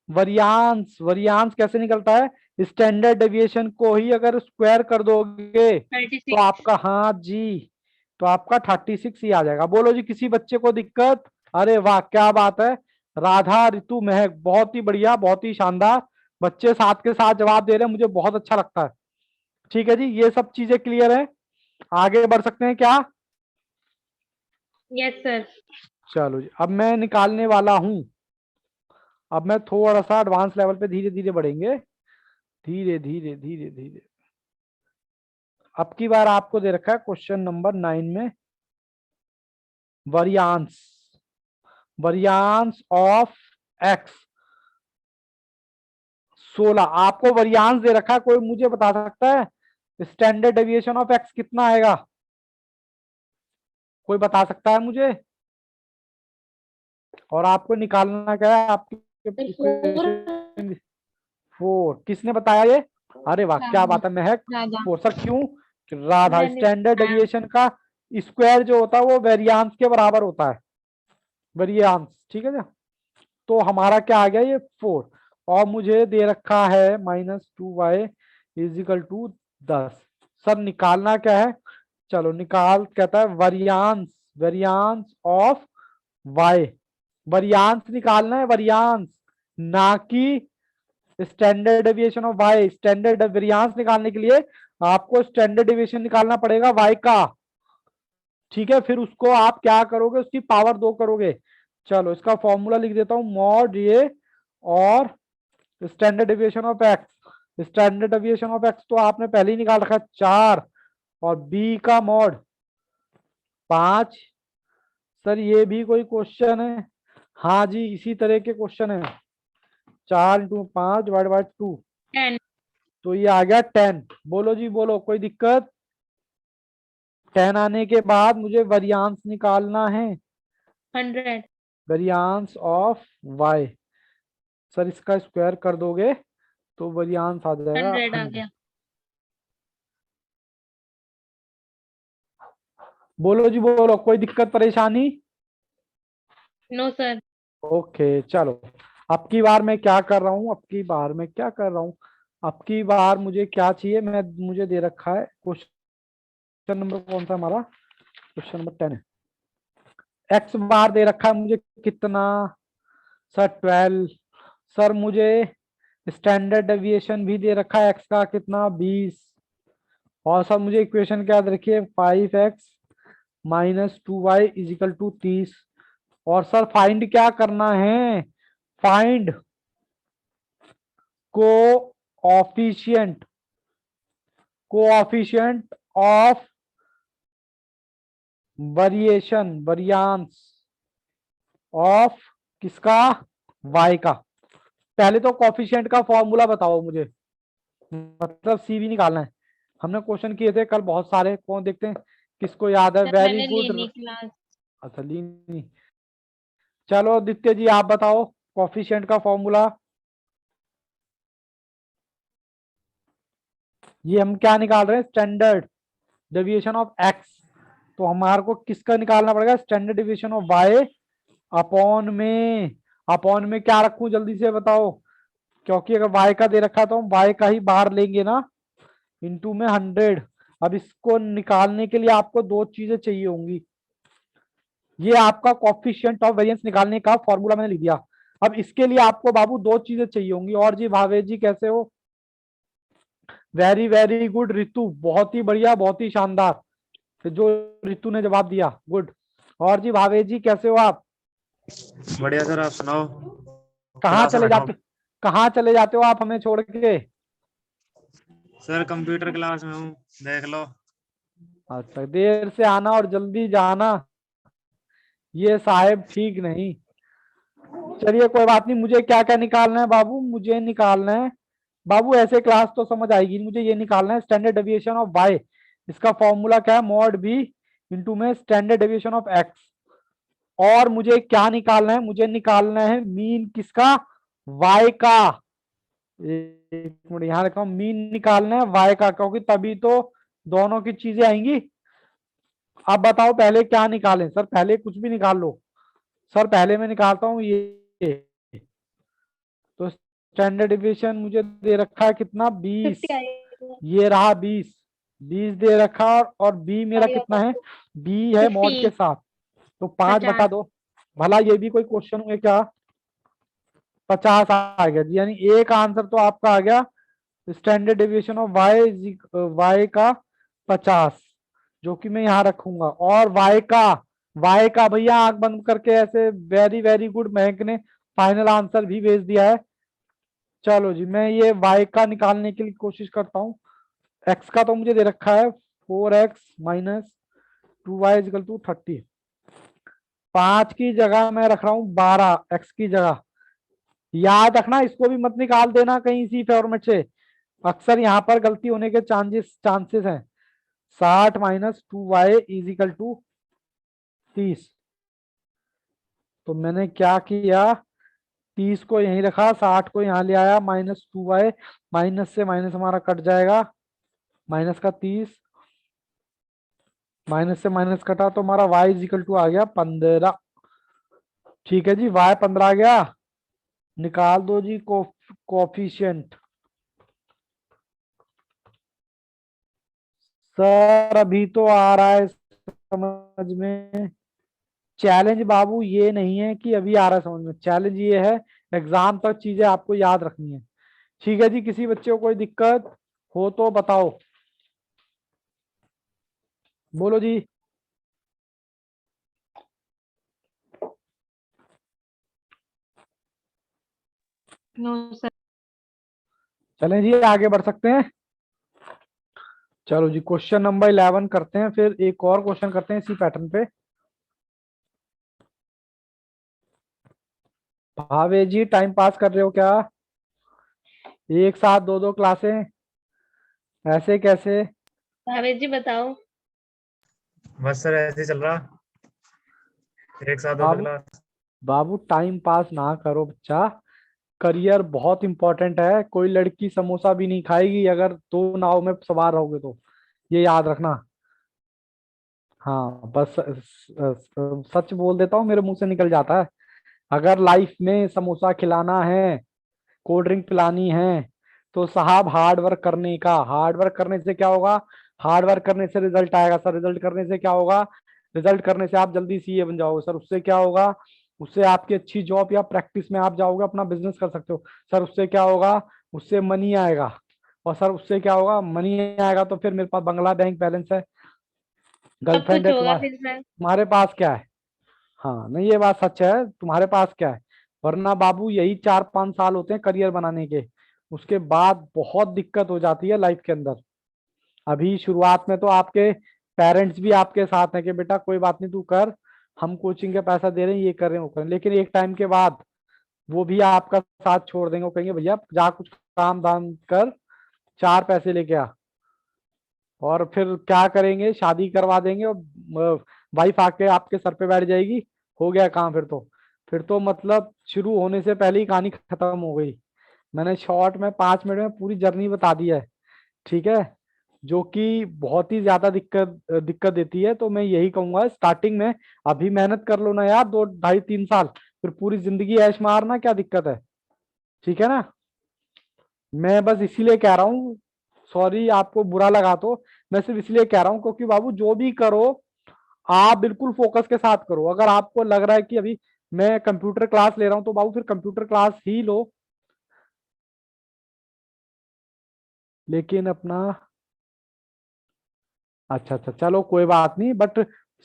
वरियांस वरियांस कैसे निकलता है? स्टैंडर्ड डेविएशन को ही अगर स्क्वायर कर दोगे थर्टी तो सिक्स आपका, हाँ जी, तो आपका 36 ही आ जाएगा। बोलो जी, किसी बच्चे को दिक्कत? अरे वाह, क्या बात है। राधा, ऋतु, महक, बहुत ही बढ़िया, बहुत ही शानदार। बच्चे साथ के साथ जवाब दे रहे हैं, मुझे बहुत अच्छा लगता है। ठीक है जी, ये सब चीजें क्लियर है। आगे बढ़ सकते हैं क्या? Yes sir. चलो जी, अब मैं निकालने वाला हूं। अब मैं थोड़ा सा एडवांस लेवल पे धीरे धीरे बढ़ेंगे, धीरे धीरे धीरे धीरे। अब की बार आपको दे रखा है क्वेश्चन नंबर 9 में वरियांस, वरियांस ऑफ एक्स 16। आपको वरियांस दे रखा है, कोई मुझे बता सकता है स्टैंडर्ड डेविएशन ऑफ एक्स कितना आएगा? कोई बता सकता है मुझे? और आपको निकालना क्या है आपकी 4। इक्वेशन? 4। किसने बताया ये? अरे वाह क्या राजा। बात है महक। राजा। 4 सर क्यों? राधा, मैंने स्टैंडर्ड बताया। डेविएशन का स्क्वायर जो होता है वो वेरियांस के बराबर होता है, वेरियांस, ठीक है ना? तो हमारा क्या आ गया ये 4। और मुझे दे रखा है -2y इजिकल टू 10। सर निकालना क्या है? चलो निकाल, कहता है वरियांस, वेरियांस ऑफ y। वरियांस निकालना है, वरियांस, ना कि standard deviation of y। Standard variance निकालने के लिए आपको स्टैंडर्ड डेविएशन निकालना पड़ेगा y का, ठीक है? फिर उसको आप क्या करोगे, उसकी पावर 2 करोगे। चलो इसका फॉर्मूला लिख देता हूं, मॉड ये और standard deviation of x. Standard deviation of X तो आपने पहले ही निकाल रखा 4, और बी का मॉड 5। सर ये भी कोई क्वेश्चन है? हाँ जी, इसी तरह के क्वेश्चन है। 4 इंटू 5 डिवाइड बाय 2, 10। तो ये आ गया 10। बोलो जी बोलो, कोई दिक्कत? 10 आने के बाद मुझे वरियांस निकालना है, 100। वरियांस ऑफ y। सर इसका स्क्वायर कर दोगे तो वरियांस आ जाएगा 100 आ 100। गया। बोलो जी बोलो, कोई दिक्कत परेशानी? No sir. ओके चलो। अब की बार मैं क्या कर रहा हूँ, अब की बार मैं क्या कर रहा हूँ, अब की बार मुझे क्या चाहिए? मुझे दे रखा है क्वेश्चन नंबर, कौन सा हमारा क्वेश्चन नंबर 10 है। एक्स बार दे रखा है मुझे कितना? सर 12। सर मुझे स्टैंडर्ड डेविएशन भी दे रखा है एक्स का कितना? 20। और सर मुझे इक्वेशन क्या दे रखी है? 5x minus 2y is equal to 30। और सर फाइंड क्या करना है? Find coefficient, coefficient of variation, variance of किसका? y का। पहले तो कोऑफिशिएंट का फॉर्मूला बताओ मुझे, मतलब सीवी निकालना है। हमने क्वेश्चन किए थे कल बहुत सारे, कौन देखते हैं किसको याद है? सर वेरी मैंने ली गुड। नहीं क्लास। अच्छा ली नहीं। चलो आदित्य जी आप बताओ कोऑफिशिएंट का फॉर्मूला। ये हम क्या निकाल रहे हैं? Standard deviation of X. तो हमारे को किसका निकालना पड़ेगा? Standard deviation of Y upon में। अपॉन में क्या रखूं जल्दी से बताओ, क्योंकि अगर वाई का दे रखा तो हम वाई का ही बाहर लेंगे ना, इंटू में 100। अब इसको निकालने के लिए आपको दो चीजें चाहिए होंगी। ये आपका कोएफिशिएंट ऑफ वेरिएंस निकालने का फॉर्मूला मैंने लिख दिया। अब इसके लिए आपको बाबू दो चीजें चाहिए होंगी। और जी भावेश जी कैसे हो? वेरी वेरी गुड रितु, बहुत ही बढ़िया, बहुत ही शानदार। तो जो रितु ने जवाब दिया, गुड। और जी भावेश जी कैसे हो आप? बढ़िया सर, आप सुनाओ। कहाँ क्लास में चले बैठा हूँ जाते, कहाँ चले जाते हो आप हमें छोड़ के? सर, कंप्यूटर क्लास में हूँ, देख लो। अच्छा देर से आना और जल्दी जाना, ये साहेब ठीक नहीं। चलिए कोई बात नहीं। मुझे क्या क्या निकालना है बाबू? मुझे निकालना है बाबू, ऐसे क्लास तो समझ आएगी। मुझे ये निकालना है स्टैंडर्ड डेविएशन ऑफ वाई। इसका फॉर्मूला क्या है? मॉड बी इंटू में स्टैंडर्ड डेविएशन ऑफ एक्स। और मुझे क्या निकालना है? मुझे निकालना है मीन किसका? वाई का। एक मिनट यहाँ रखा हूं, मीन निकालना है वाई का, क्योंकि तभी तो दोनों की चीजें आएंगी। अब बताओ पहले क्या निकालें? सर पहले कुछ भी निकाल लो। सर पहले मैं निकालता हूँ ये। तो स्टैंडर्ड डिविएशन मुझे दे रखा है कितना? 20। 50 आएगा। ये रहा 20, 20 दे रखा। और बी मेरा कितना है? बी है मॉड के 50। साथ, तो 5 बटा 50। 2। भला ये भी कोई क्वेश्चन हुए क्या? 50 आ गया जी, यानी एक आंसर तो आपका आ गया standard deviation of Y, Y का 50। जो कि मैं यहाँ रखूंगा, और y का भैया आंख बंद करके ऐसे वेरी वेरी गुड, महक ने फाइनल आंसर भी भेज दिया है। चलो जी, मैं ये y का निकालने की कोशिश करता हूँ। x का तो मुझे दे रखा है 4x minus 2y is equal to 30। 5 की जगह मैं रख रहा हूँ 12 x की जगह। याद रखना, इसको भी मत निकाल देना कहीं इसी फॉर्मेट से, अक्सर यहाँ पर गलती होने के चांसेस हैं। 60 माइनस 2y इजिकल टू 30। तो मैंने क्या किया, 30 को यहीं रखा, 60 को यहाँ ले आया, माइनस 2y, माइनस से माइनस हमारा कट जाएगा, माइनस का 30, माइनस से माइनस कटा तो हमारा y इजिकल टू आ गया 15। ठीक है जी, y 15 आ गया। निकाल दो जी कोफिशिएंट। सर अभी तो आ रहा है समझ में। चैलेंज बाबू ये नहीं है कि अभी आ रहा है समझ में, चैलेंज ये है एग्जाम तक चीजें आपको याद रखनी है। ठीक है जी, किसी बच्चे को कोई दिक्कत हो तो बताओ, बोलो जी। No sir. चलें जी, आगे बढ़ सकते हैं। चलो जी, क्वेश्चन नंबर 11 करते हैं, फिर एक और क्वेश्चन करते हैं इसी पैटर्न पे। भावे जी, टाइम पास कर रहे हो क्या? एक साथ दो दो क्लासें, ऐसे कैसे? भावेश जी बताओ। बस सर ऐसे ही चल रहा, एक साथ दो दो बाबू क्लास। बाबू टाइम पास ना करो बच्चा, करियर बहुत इंपॉर्टेंट है। कोई लड़की समोसा भी नहीं खाएगी अगर दो नाव में सवार रहोगे तो, ये याद रखना। हाँ बस सच बोल देता हूँ, मेरे मुंह से निकल जाता है। अगर लाइफ में समोसा खिलाना है, कोल्ड ड्रिंक पिलानी है, तो साहब हार्ड वर्क करने का, हार्ड वर्क करने से क्या होगा, हार्ड वर्क करने से रिजल्ट आएगा सर, रिजल्ट करने से क्या होगा, रिजल्ट करने से आप जल्दी सीए बन जाओगे सर, उससे क्या होगा, उससे आपकी अच्छी जॉब या प्रैक्टिस में आप जाओगे, अपना बिजनेस कर सकते हो सर, उससे क्या होगा, उससे मनी आएगा, और सर उससे क्या होगा, मनी आएगा तो फिर मेरे पास बंगला, बैंक बैलेंस है, सब गर्लफ्रेंड कुछ है, होगा तुम्हारे फिर सर। तुम्हारे पास क्या है? हाँ नहीं, ये बात सच है, तुम्हारे पास क्या है? वरना बाबू यही 4-5 साल होते हैं करियर बनाने के, उसके बाद बहुत दिक्कत हो जाती है लाइफ के अंदर। अभी शुरुआत में तो आपके पेरेंट्स भी आपके साथ हैं कि बेटा कोई बात नहीं तू कर, हम कोचिंग का पैसा दे रहे हैं, ये कर रहे हैं वो कर रहे हैं, लेकिन एक टाइम के बाद वो भी आपका साथ छोड़ देंगे, वो कहेंगे भैया जा कुछ काम दाम कर, 4 पैसे लेके आ। और फिर क्या करेंगे, शादी करवा देंगे और वाइफ आके आपके सर पे बैठ जाएगी, हो गया काम। फिर तो मतलब शुरू होने से पहले ही कहानी खत्म हो गई। मैंने शॉर्ट में 5 मिनट में पूरी जर्नी बता दी है, ठीक है, जो कि बहुत ही ज्यादा दिक्कत दिक्कत देती है। तो मैं यही कहूंगा स्टार्टिंग में अभी मेहनत कर लो ना यार, 2 ढाई 3 साल, फिर पूरी जिंदगी ऐश मारना, क्या दिक्कत है? ठीक है ना, मैं बस इसीलिए कह रहा हूँ, सॉरी आपको बुरा लगा तो, मैं सिर्फ इसलिए कह रहा हूँ क्योंकि बाबू जो भी करो आप बिल्कुल फोकस के साथ करो। अगर आपको लग रहा है कि अभी मैं कंप्यूटर क्लास ले रहा हूँ तो बाबू फिर कंप्यूटर क्लास ही लो, लेकिन अपना, अच्छा अच्छा चलो कोई बात नहीं, बट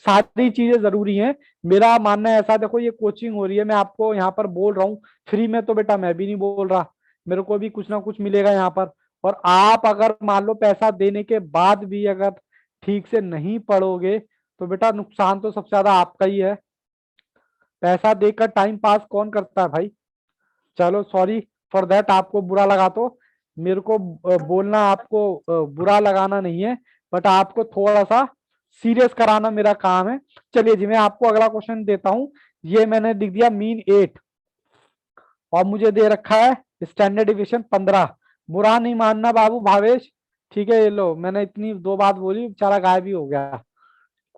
सारी चीजें जरूरी हैं। मेरा मानना है ऐसा, देखो ये कोचिंग हो रही है, मैं आपको यहाँ पर बोल रहा हूँ, फ्री में तो बेटा मैं भी नहीं बोल रहा, मेरे को भी कुछ ना कुछ मिलेगा यहाँ पर। और आप अगर मान लो पैसा देने के बाद भी अगर ठीक से नहीं पढ़ोगे तो बेटा नुकसान तो सबसे ज्यादा आपका ही है। पैसा देकर टाइम पास कौन करता है भाई? चलो सॉरी फॉर दैट, आपको बुरा लगा तो, मेरे को बोलना आपको बुरा लगाना नहीं है, बट आपको थोड़ा सा सीरियस कराना मेरा काम है। चलिए जी, मैं आपको अगला क्वेश्चन देता हूं। ये मैंने लिख दिया मीन 8, और मुझे दे रखा है स्टैंडर्ड डिविएशन 15। बुरा नहीं मानना बाबू भावेश, ठीक है, ये लो मैंने इतनी 2 बात बोली, बेचारा गायब ही हो गया।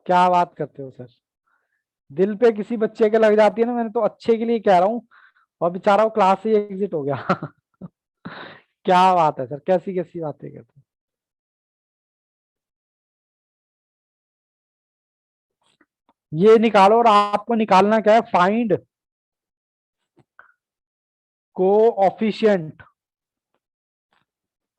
क्या बात करते हो सर, दिल पे किसी बच्चे के लग जाती है ना, मैंने तो अच्छे के लिए कह रहा हूँ, और बेचारा वो क्लास से एग्जिट हो गया। क्या बात है सर, कैसी कैसी बातें करते हैं। ये निकालो, और आपको निकालना क्या है, फाइंड कोऑफिशिएंट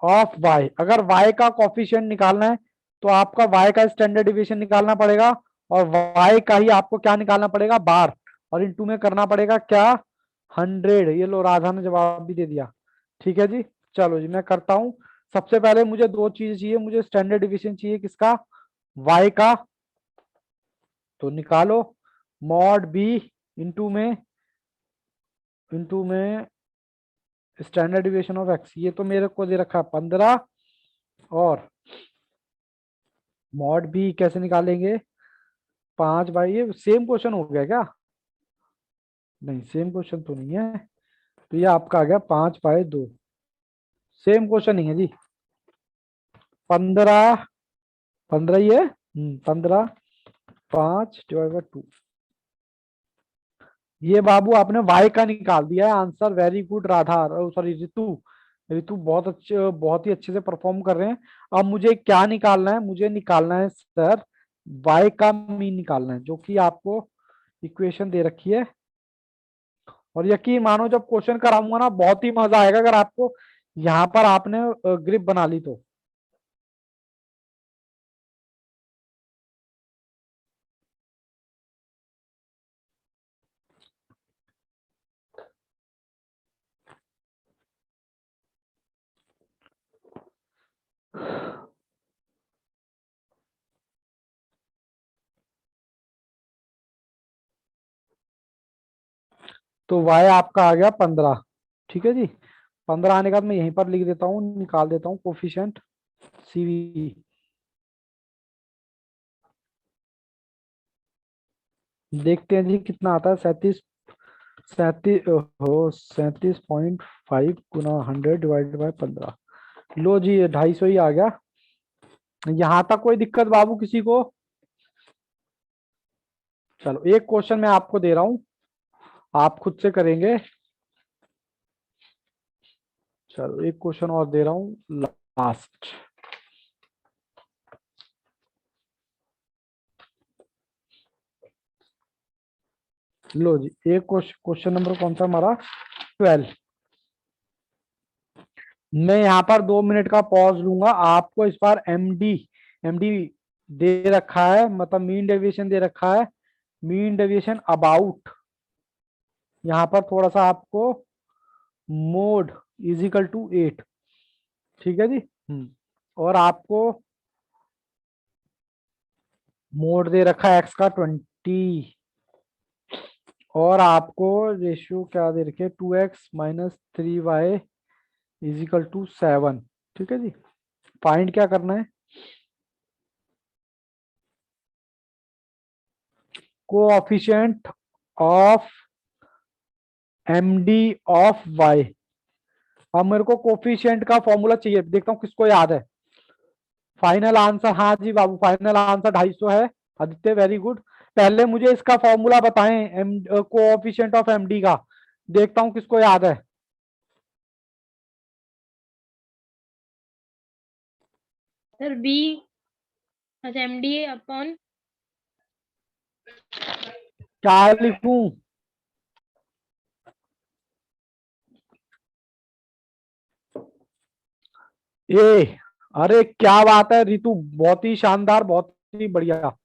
ऑफ वाई। अगर वाई का कोऑफिशिएंट निकालना है तो आपका y का स्टैंडर्ड डिविएशन निकालना पड़ेगा और y का ही आपको क्या निकालना पड़ेगा, बार, और इनटू में करना पड़ेगा क्या, 100। ये लो, राधा ने जवाब भी दे दिया। ठीक है जी, चलो जी मैं करता हूं। सबसे पहले मुझे दो चीजें चाहिए, मुझे स्टैंडर्ड डिविएशन चाहिए किसका, y का, तो निकालो मॉड b इंटू में स्टैंडर्ड डिविएशन ऑफ x, ये तो मेरे को दे रखा है 15, और मॉड b कैसे निकालेंगे, 5/, ये सेम क्वेश्चन हो गया क्या, नहीं सेम क्वेश्चन तो नहीं है, तो ये आपका आ गया 5/2, सेम क्वेश्चन नहीं है जी। 15, 15 ही है, 15, 5/2। ये बाबू आपने y का निकाल दिया है answer, very good Radha, sorry Ritu, Ritu बहुत अच्छे, बहुत ही अच्छे से परफॉर्म कर रहे हैं। अब मुझे क्या निकालना है, मुझे निकालना है सर y का मीन निकालना है, जो कि आपको इक्वेशन दे रखी है। और यकीन मानो जब क्वेश्चन कराऊंगा ना बहुत ही मजा आएगा, अगर आपको यहाँ पर आपने ग्रिप बना ली तो। तो y आपका आ गया 15, ठीक है जी। 15 आने के बाद मैं यहीं पर लिख देता हूँ, निकाल देता हूँ कोफिशिएंट CV। देखते हैं जी कितना आता है, 37, 37.5 गुना 100/15। लो जी, ये 250 ही आ गया। यहां तक कोई दिक्कत बाबू किसी को? चलो एक क्वेश्चन मैं आपको दे रहा हूं, आप खुद से करेंगे। चलो एक क्वेश्चन और दे रहा हूं, लास्ट। लो जी, एक क्वेश्चन नंबर कौन सा हमारा, 12। मैं यहाँ पर 2 मिनट का पॉज लूंगा, आपको इस बार एमडी दे रखा है, मतलब मीन डेविएशन दे रखा है, मीन डेविएशन अबाउट, यहाँ पर थोड़ा सा आपको मोड इजिकल टू 8, ठीक है जी। और आपको मोड दे रखा है एक्स का 20, और आपको रेशियो क्या दे रखे, 2x-3y इजिकल टू 7, ठीक है जी। फाइंड क्या करना है, coefficient of MD of y। अब मेरे को कोफिशिएंट का फॉर्मूला चाहिए, देखता हूँ किसको याद है। फाइनल आंसर, हाँ जी बाबू फाइनल आंसर 250 है, आदित्य वेरी गुड। पहले मुझे इसका फॉर्मूला बताएं, कोऑफिशिएंट ऑफ एमडी का, देखता हूँ किसको याद है। सर बी, अच्छा MD अपॉन, क्या लिखूं, ए, अरे क्या बात है रितु, बहुत ही शानदार, बहुत ही बढ़िया।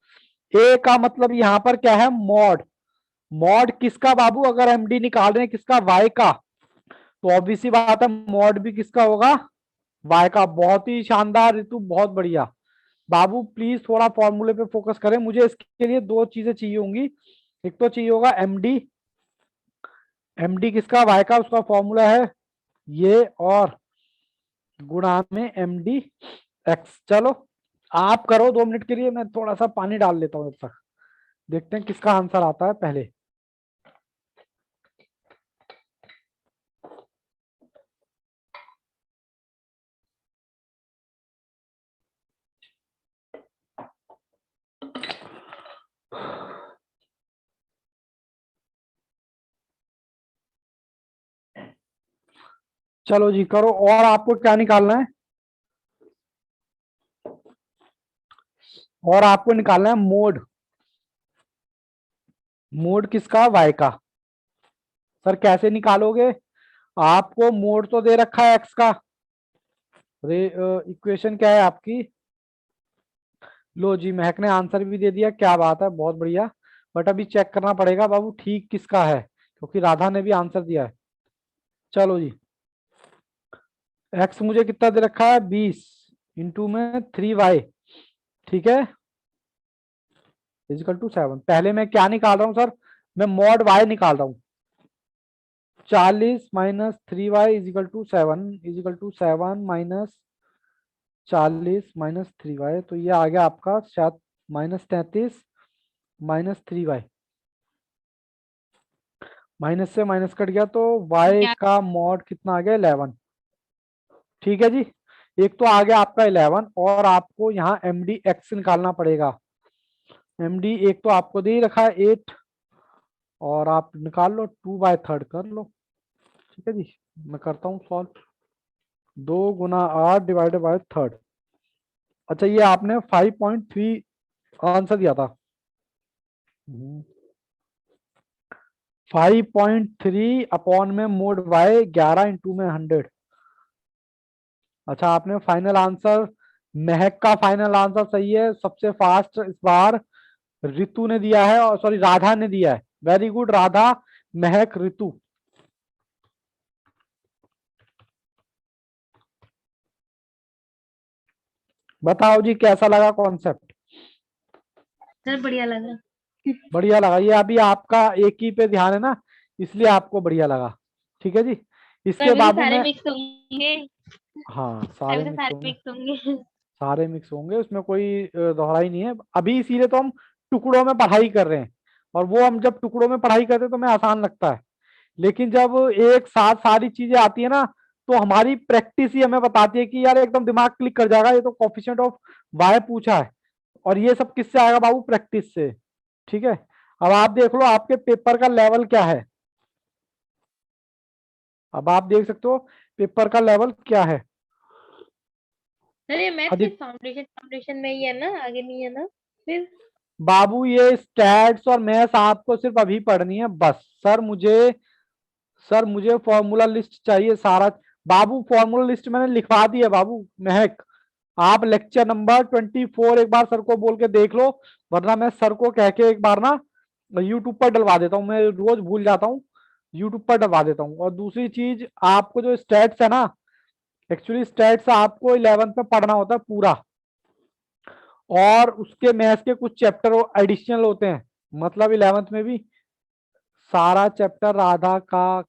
ए का मतलब यहाँ पर क्या है, मॉड, मॉड किसका बाबू, अगर एमडी निकाल रहे हैं किसका, वाई का, तो ऑब्वियसली बात है मॉड भी किसका होगा, वाई का। बहुत ही शानदार रितु, बहुत बढ़िया। बाबू प्लीज थोड़ा फॉर्मूले पे फोकस करें, मुझे इसके लिए दो चीजें चाहिए होंगी, एक तो चाहिए होगा एमडी, एमडी किसका, वाई का, उसका फॉर्मूला है ये, और गुणा में एमडी एक्स। चलो आप करो 2 मिनट के लिए, मैं थोड़ा सा पानी डाल लेता हूँ जब तक, देखते हैं किसका आंसर आता है पहले। चलो जी करो, और आपको क्या निकालना है, और आपको निकालना है मोड, मोड किसका, वाई का। सर कैसे निकालोगे, आपको मोड तो दे रखा है एक्स का, इक्वेशन क्या है आपकी, लो जी, महक ने आंसर भी दे दिया, क्या बात है, बहुत बढ़िया। बट अभी चेक करना पड़ेगा बाबू ठीक किसका है, क्योंकि राधा ने भी आंसर दिया है। चलो जी, एक्स मुझे कितना दे रखा है, 20 इंटू में 3y, ठीक है, इजिकल टू 7। पहले मैं क्या निकाल रहा हूँ सर, मैं मॉड y निकाल रहा हूँ। 40 minus 3y is equal to 7, is equal to 7 minus 40 minus 3y, तो ये आ गया आपका शायद -33 माइनस 3y, माइनस से माइनस कट गया, तो y क्या का मॉड कितना आ गया, 11। ठीक है जी, एक तो आ गया आपका 11, और आपको यहाँ mdx निकालना पड़ेगा। md एक तो आपको दे ही रखा है 8, और आप निकाल लो 2/3 कर लो। ठीक है जी, मैं करता हूँ solve. 2 Guna 8 divided by third. अच्छा, ये आपने 5.3 आंसर दिया था। 5.3 अपॉन में मोड वाई 11 इंटू में 100। अच्छा, आपने फाइनल आंसर, महक का फाइनल आंसर सही है। सबसे फास्ट इस बार ऋतु ने दिया है, और सॉरी राधा ने दिया है। वेरी गुड राधा, महक, ऋतु। बताओ जी कैसा लगा कॉन्सेप्ट। सर बढ़िया लगा। बढ़िया लगा, ये अभी आपका एक ही पे ध्यान है ना, इसलिए आपको बढ़िया लगा। ठीक है जी, तो इसके अभी तो बाबू सारे में, मिक्स होंगे। हाँ अभी सारे तो मिक्स सारे होंगे। मिक्स होंगे। सारे मिक्स होंगे, उसमें कोई दोहराई नहीं है अभी, इसीलिए तो हम टुकड़ों में पढ़ाई कर रहे हैं। और वो हम जब टुकड़ों में पढ़ाई करते हैं तो हमें आसान लगता है, लेकिन जब एक साथ सारी चीजें आती है ना, तो हमारी प्रैक्टिस ही हमें बताती है कि यार एकदम दिमाग क्लिक कर जाएगा, ये तो कोफिशिएंट ऑफ वाई पूछा है। और ये सब किससे आएगा बाबू, प्रैक्टिस से। ठीक है, अब आप देख लो आपके पेपर का लेवल क्या है। अब आप देख सकते हो पेपर का लेवल क्या है। सर ये मैथ अधिक सिर्फ फाउंडेशन फाउंडेशन में ही है ना, आगे नहीं है ना फिर? बाबू, ये स्टैट्स और मैथ्स आपको सिर्फ अभी पढ़नी है बस। सर मुझे फॉर्मूला लिस्ट चाहिए सारा। बाबू फॉर्मूला लिस्ट मैंने लिखवा दी है बाबू। महक, आप लेक्चर नंबर 24 एक बार सर को बोल के देख लो, वरना मैं सर को कह के एक बार ना यूट्यूब पर डलवा देता हूँ, मैं रोज भूल जाता हूँ, यूट्यूब पर डलवा देता हूँ। और दूसरी चीज, आपको जो स्टैट्स है ना, एक्चुअली स्टैट्स आपको 11th में पढ़ना होता है पूरा, और उसके मैथ्स के कुछ चैप्टर एडिशनल होते हैं, मतलब 11th में भी सारा चैप्टर राधा का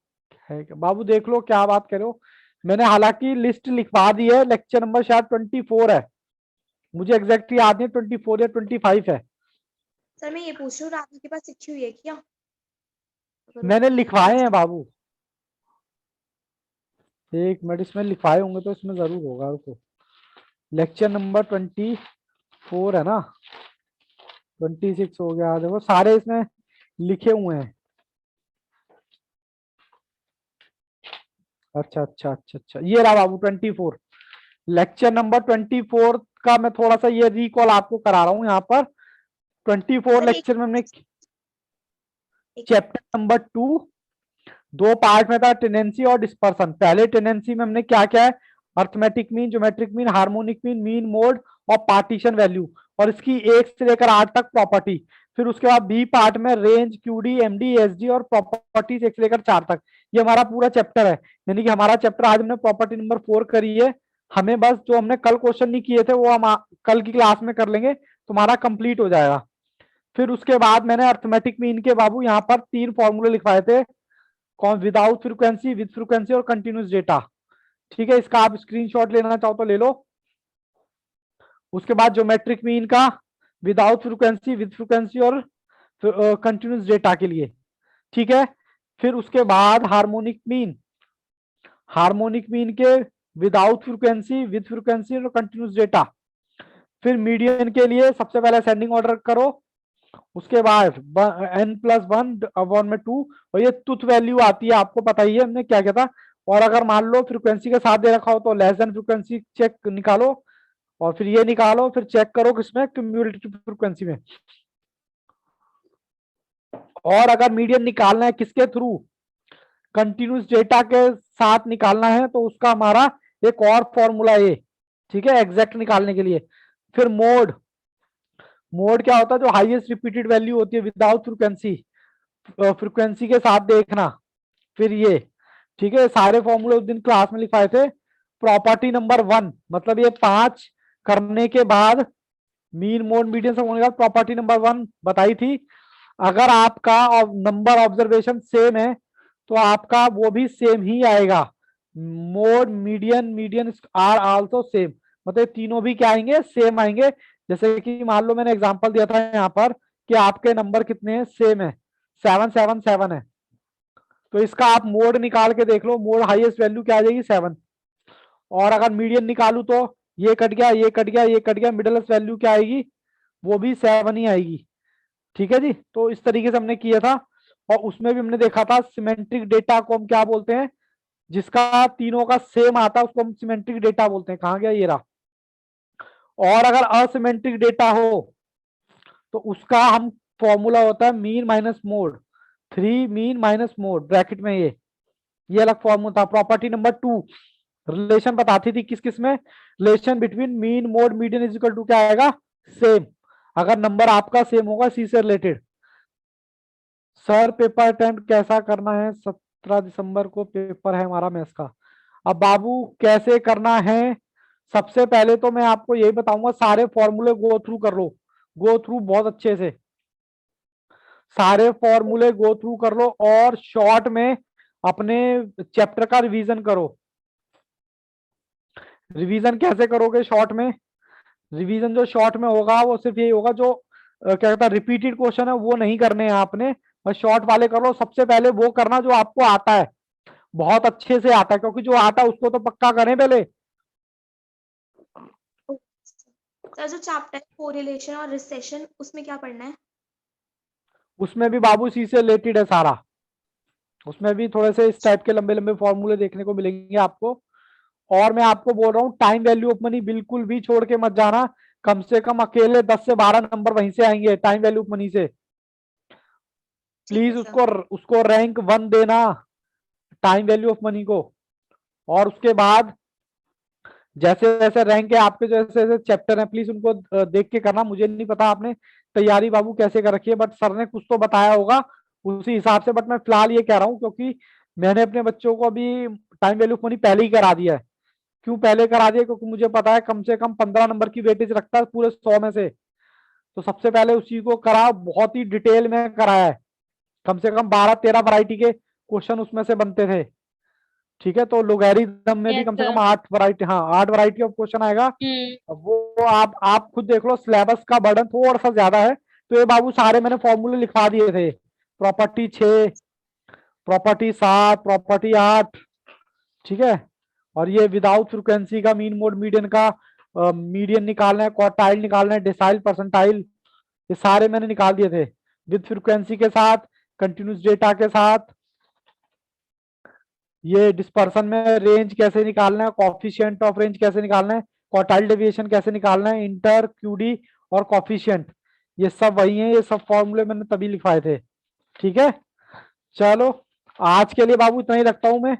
है। बाबू देख लो क्या बात कर रहे हो, मैंने हालांकि लिस्ट लिखवा दी है, लेक्चर नंबर शायद 24 है, मुझे एग्जैक्टली याद नहीं 24 या 25 है। सर मैं ये पूछ रही हूँ, राधा के पास लिखी हुई है क्या? अगर मैंने होगी तो लिखवाए पूछ। हैं बाबू, एक मिनट, इसमें लिखवाए होंगे तो इसमें जरूर होगा, रुको। लेक्चर नंबर 24 है ना, 26 हो गया, देखो सारे इसमें लिखे हुए हैं। अच्छा अच्छा अच्छा अच्छा, ये रहा बाबू 24, लेक्चर नंबर 24 का मैं थोड़ा सा ये रिकॉल आपको करा रहा हूँ यहाँ पर। 24 सर लेक्चर में हमने एक चैप्टर नंबर 2 दो पार्ट में था, टेंडेंसी और डिस्पर्सन। पहले टेंडेंसी में हमने क्या क्या है, arithmetic mean, geometric mean, harmonic mean, mean mode और पार्टीशन वैल्यू, और इसकी 1 से लेकर 8 तक प्रॉपर्टी। फिर उसके बाद बी पार्ट में रेंज, क्यूडी, एमडी, एसडी और प्रॉपर्टीज 1 से लेकर 4 तक। ये हमारा पूरा चैप्टर है, यानी कि हमारा चैप्टर आज हमने प्रॉपर्टी नंबर 4 करी है। हमें बस जो हमने कल क्वेश्चन नहीं किए थे वो हम कल की क्लास में कर लेंगे, तुम्हारा कंप्लीट हो जाएगा। फिर उसके बाद मैंने अर्थमेटिक मीन के बाबू यहाँ पर 3 फॉर्मूले लिखवाए थे, कौन, विदाउट फ्रीक्वेंसी, विद फ्रीक्वेंसी और कंटिन्यूस डेटा। ठीक है, इसका आप स्क्रीनशॉट लेना चाहो तो ले लो। उसके बाद ज्योमेट्रिक मीन का विदाउट फ्रीक्वेंसी, विद फ्रीक्वेंसी और कंटिन्यूस डेटा के लिए। ठीक है, फिर उसके बाद हार्मोनिक मीन के विदाउट फ्रीक्वेंसी, विद फ्रीक्वेंसी और कंटिन्यूस डेटा। फिर मीडियन के लिए सबसे पहले असेंडिंग ऑर्डर करो, उसके बाद n+1 अपॉन में 2, और ये तुथ वैल्यू आती है, आपको पता ही है हमने क्या किया था। और अगर मान लो फ्रीक्वेंसी के साथ दे रखा हो तो लेस देन फ्रीक्वेंसी चेक निकालो, और फिर ये निकालो, फिर चेक करो किसमें, क्यूम्युलेटिव फ्रीक्वेंसी में। और अगर मीडियन निकालना है किसके थ्रू, कंटिन्यूस डेटा के साथ निकालना है, तो उसका हमारा एक और फॉर्मूला है, ठीक है, एग्जैक्ट निकालने के लिए। फिर मोड, मोड क्या होता है? जो हाईएस्ट रिपीटेड वैल्यू होती है विदाउट फ्रीक्वेंसी, फ्रीक्वेंसी के साथ देखना। फिर ये, ठीक है, सारे फॉर्मूले उस दिन क्लास में लिखवाए थे। प्रॉपर्टी नंबर 1, मतलब ये 5 करने के बाद, मीन मोड मीडियन सब होने के बाद प्रॉपर्टी नंबर 1 बताई थी। अगर आपका नंबर ऑब्जर्वेशन सेम है तो आपका वो भी सेम ही आएगा। Mode median median are also same, मतलब तीनों भी क्या आएंगे? सेम आएंगे। जैसे कि मान लो मैंने एग्जांपल दिया था यहाँ पर कि आपके नंबर कितने हैं? सेम है, 777 है। तो इसका आप मोड निकाल के देख लो, मोड हाईएस्ट वैल्यू क्या आ जाएगी? 7। और अगर मीडियन निकालू तो ये कट गया, ये कट गया, ये कट गया, मिडलेस्ट वैल्यू क्या आएगी? वो भी 7 ही आएगी। ठीक है जी, तो इस तरीके से हमने किया था। और उसमें भी हमने देखा था सिमेट्रिक डेटा को हम क्या बोलते हैं? जिसका तीनों का सेम आता है उसको हम सिमेट्रिक डेटा बोलते हैं। कहाँ गया? ये रहा। और अगर असिमेट्रिक डेटा हो तो उसका हम फॉर्मूला होता है mean minus mode, 3 mean minus mode bracket में ये अलग फॉर्मूला था। प्रॉपर्टी नंबर 2 रिलेशन बताती थी किस किस में? Relation between mean mode median is equal to क्या आएगा? सेम। अगर नंबर आपका सेम होगा सी से रिलेटेड। सर पेपर अटेम्प्ट कैसा करना है? 17 दिसंबर को पेपर है हमारा मैथ्स का। अब बाबू कैसे करना है? सबसे पहले तो मैं आपको यही बताऊंगा, सारे फॉर्मूले गो थ्रू कर लो, गो थ्रू बहुत अच्छे से, सारे फॉर्मूले गो थ्रू कर लो और शॉर्ट में अपने चैप्टर का रिवीजन करो। रिवीजन कैसे करोगे शॉर्ट में? रिवीजन जो शॉर्ट में होगा वो सिर्फ यही होगा, जो क्या कहता है रिपीटेड क्वेश्चन है वो नहीं करने हैं आपने, बस शॉर्ट वाले कर लो। सबसे पहले वो करना जो आपको आता है, बहुत अच्छे से आता है, क्योंकि जो आता है उसको तो पक्का करें पहले। सर जो चैप्टर कोरिलेशन और रिसेशन उसमें क्या पढ़ना है? उसमें भी बाबू सी से रिलेटेड है सारा। उसमें भी थोड़े से इस टाइप के लंबे लंबे फॉर्मूले देखने को मिलेंगे आपको। और मैं आपको बोल रहा हूँ टाइम वैल्यू ऑफ मनी बिल्कुल भी छोड़ के मत जाना। कम से कम अकेले 10 से 12 नंबर वहीं से आएंगे टाइम वैल्यू ऑफ मनी से। ठीक प्लीज है सर। उसको रैंक 1 देना, टाइम वैल्यू ऑफ मनी को। और उसके बाद जैसे जैसे रैंक है आपके, जैसे जैसे चैप्टर है, प्लीज उनको देख के करना। मुझे नहीं पता आपने तैयारी बाबू कैसे कर रखी है, बट सर ने कुछ तो बताया होगा उसी हिसाब से। बट मैं फिलहाल ये कह रहा हूँ क्योंकि मैंने अपने बच्चों को अभी टाइम वैल्यू ऑफ मनी पहले ही करा दिया है। क्यों पहले करा दिया? क्योंकि मुझे पता है कम से कम 15 नंबर की वेटेज रखता है पूरे 100 में से। तो सबसे पहले उसी को करा, बहुत ही डिटेल में कराया है। कम से कम 12-13 वैरायटी के क्वेश्चन उसमें से बनते थे। ठीक है, तो लोगैरिथम में भी यस कम से सर। कम 8 वैरायटी, हाँ 8 वैरायटी ऑफ क्वेश्चन आएगा। अब वो आप खुद देख लो, सिलेबस का बर्डन थोड़ा सा ज्यादा है। तो ये बाबू सारे मैंने फॉर्मूले लिखवा दिए थे। प्रॉपर्टी 6, प्रॉपर्टी 7, प्रॉपर्टी 8, ठीक है। और ये विदाउट फ्रीक्वेंसी का मीन मोड मीडियन का मीडियन निकालना है, क्वार्टाइल निकालना है, डेसाइल, परसेंटाइल, ये सारे मैंने निकाल दिए थे विद फ्रीक्वेंसी के साथ, कंटिन्यूस डेटा के साथ। ये डिस्पर्सन में रेंज कैसे निकालना है, कॉफिशिएंट ऑफ रेंज कैसे निकालना है, क्वार्टाइल डेविएशन कैसे निकालना है, इंटर क्यूडी और कॉफिशिएंट, ये सब वही है। ये सब फॉर्मूले मैंने तभी लिखवाए थे। ठीक है, चलो आज के लिए बाबू इतना ही रखता हूं मैं।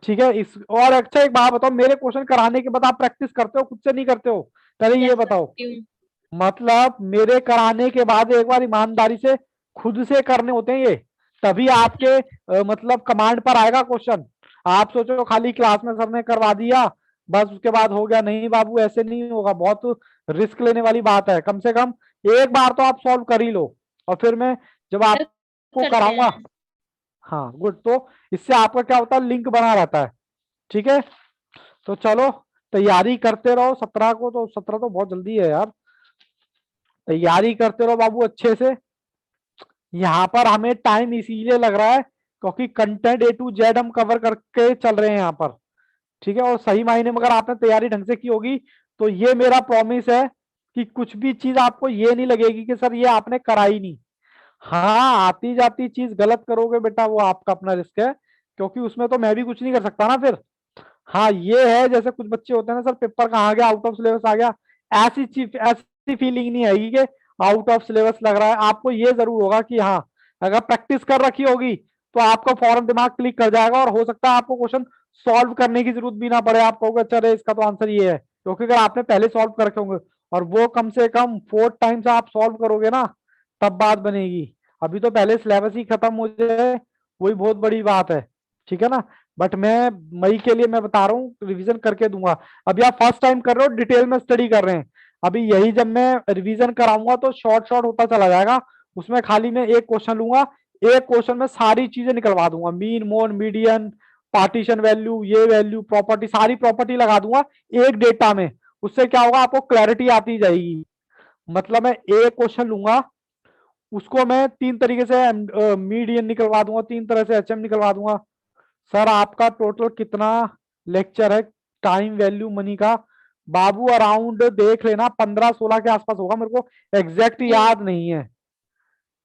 ठीक है, इस और अच्छा एक बात बताओ, मेरे क्वेश्चन कराने के बाद आप प्रैक्टिस करते हो, खुद से नहीं करते हो? पहले ये यस बताओ। सर। मतलब मेरे कराने के बाद एक बार ईमानदारी से खुद से करने होते हैं ये, तभी आपके मतलब कमांड पर आएगा क्वेश्चन। आप सोचो खाली क्लास में सर ने करवा दिया बस उसके बाद हो गया, नहीं बाबू ऐसे नहीं होगा, बहुत रिस्क लेने वाली बात है। कम से कम एक बार तो आप सॉल्व कर ही लो, और फिर मैं जब आपको करते कराऊंगा, हैं। हाँ गुड, तो इससे आपका क्या होता है, लिंक बना रहता है। ठीक है, तो चलो तैयारी करते रहो। 17 को तो, 17 तो बहुत जल्दी है यार। तैयारी करते रहो बाबू अच्छे से। यहाँ पर हमें टाइम इसीलिए लग रहा है क्योंकि कंटेंट ए टू जेड हम कवर करके चल रहे हैं यहाँ पर। ठीक है, और सही मायने में अगर आपने तैयारी ढंग से की होगी तो ये मेरा प्रॉमिस है कि कुछ भी चीज आपको ये नहीं लगेगी कि सर ये आपने कराई नहीं। हाँ, आती जाती चीज गलत करोगे बेटा, वो आपका अपना रिस्क है, क्योंकि उसमें तो मैं भी कुछ नहीं कर सकता ना फिर। हाँ ये है, जैसे कुछ बच्चे होते हैं ना, सर पेपर कहाँ गया, आउट ऑफ सिलेबस आ गया, ऐसी चीज, ऐसी फीलिंग नहीं आएगी कि आउट ऑफ सिलेबस लग रहा है। आपको ये जरूर होगा कि हाँ, अगर प्रैक्टिस कर रखी होगी तो आपका फौरन दिमाग क्लिक कर जाएगा, और हो सकता है आपको क्वेश्चन सॉल्व करने की जरूरत भी ना पड़े। आप कहोगे अच्छा रे इसका तो आंसर ये है, क्योंकि अगर आपने पहले सॉल्व कर रखे होंगे। और वो कम से कम 4 टाइम्स आप सॉल्व करोगे ना, तब बात बनेगी। अभी तो पहले सिलेबस ही खत्म हो जाए, वही बहुत बड़ी बात है, ठीक है ना। बट मैं मई के लिए मैं बता रहा हूँ रिवीजन करके दूंगा। अभी आप फर्स्ट टाइम कर रहे हो, डिटेल में स्टडी कर रहे हैं, अभी यही जब मैं रिवीजन कराऊंगा तो शॉर्ट शॉर्ट होता चला जाएगा। उसमें खाली मैं एक क्वेश्चन लूंगा, एक क्वेश्चन में सारी चीजें निकलवा दूंगा, mean mode median partition value, ये वैल्यू प्रॉपर्टी, सारी प्रॉपर्टी लगा दूंगा एक डेटा में। उससे क्या होगा, आपको क्लैरिटी आती जाएगी। मतलब मैं एक क्वेश्चन लूंगा, उसको मैं 3 तरीके से मीडियन निकलवा दूंगा, 3 तरह से एचएम निकलवा दूंगा। सर आपका टोटल कितना लेक्चर है टाइम वैल्यू मनी का? बाबू अराउंड देख लेना 15-16 के आसपास होगा, मेरे को एग्जैक्ट याद नहीं है,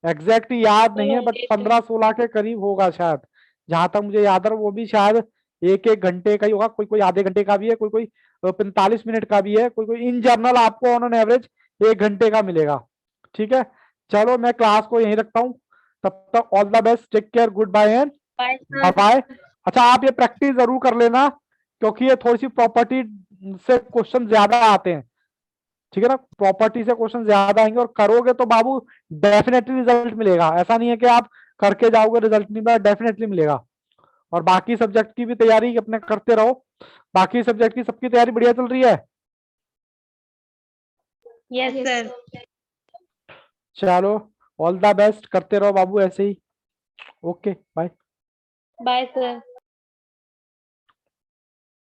एग्जैक्ट याद नहीं है, बट 15-16 के करीब होगा शायद, जहां तक मुझे याद है। वो भी शायद 1-1 घंटे का ही होगा, कोई कोई आधे घंटे का भी है, कोई कोई 45 मिनट का भी है, कोई कोई इन जनरल आपको ऑन एन एवरेज 1 घंटे का मिलेगा। ठीक है, चलो मैं क्लास को यहीं रखता हूँ, तब तक all the best, take care, good bye and bye bye. अच्छा आप ये प्रैक्टिस जरूर कर लेना, क्योंकि ये थोड़ी सी प्रॉपर्टी से क्वेश्चन ज्यादा आते हैं, ठीक है ना। प्रॉपर्टी से क्वेश्चन ज्यादा आएंगे, और करोगे तो बाबू डेफिनेटली रिजल्ट मिलेगा। ऐसा नहीं है कि आप करके जाओगे रिजल्ट नहीं मिलेगा, डेफिनेटली मिलेगा। और बाकी सब्जेक्ट की भी तैयारी अपने करते रहो, बाकी सब्जेक्ट की सबकी तैयारी बढ़िया चल रही है। Yes Yes, sir. sir. चलो ऑल द बेस्ट, करते रहो बाबू ऐसे ही। Okay bye. Bye sir.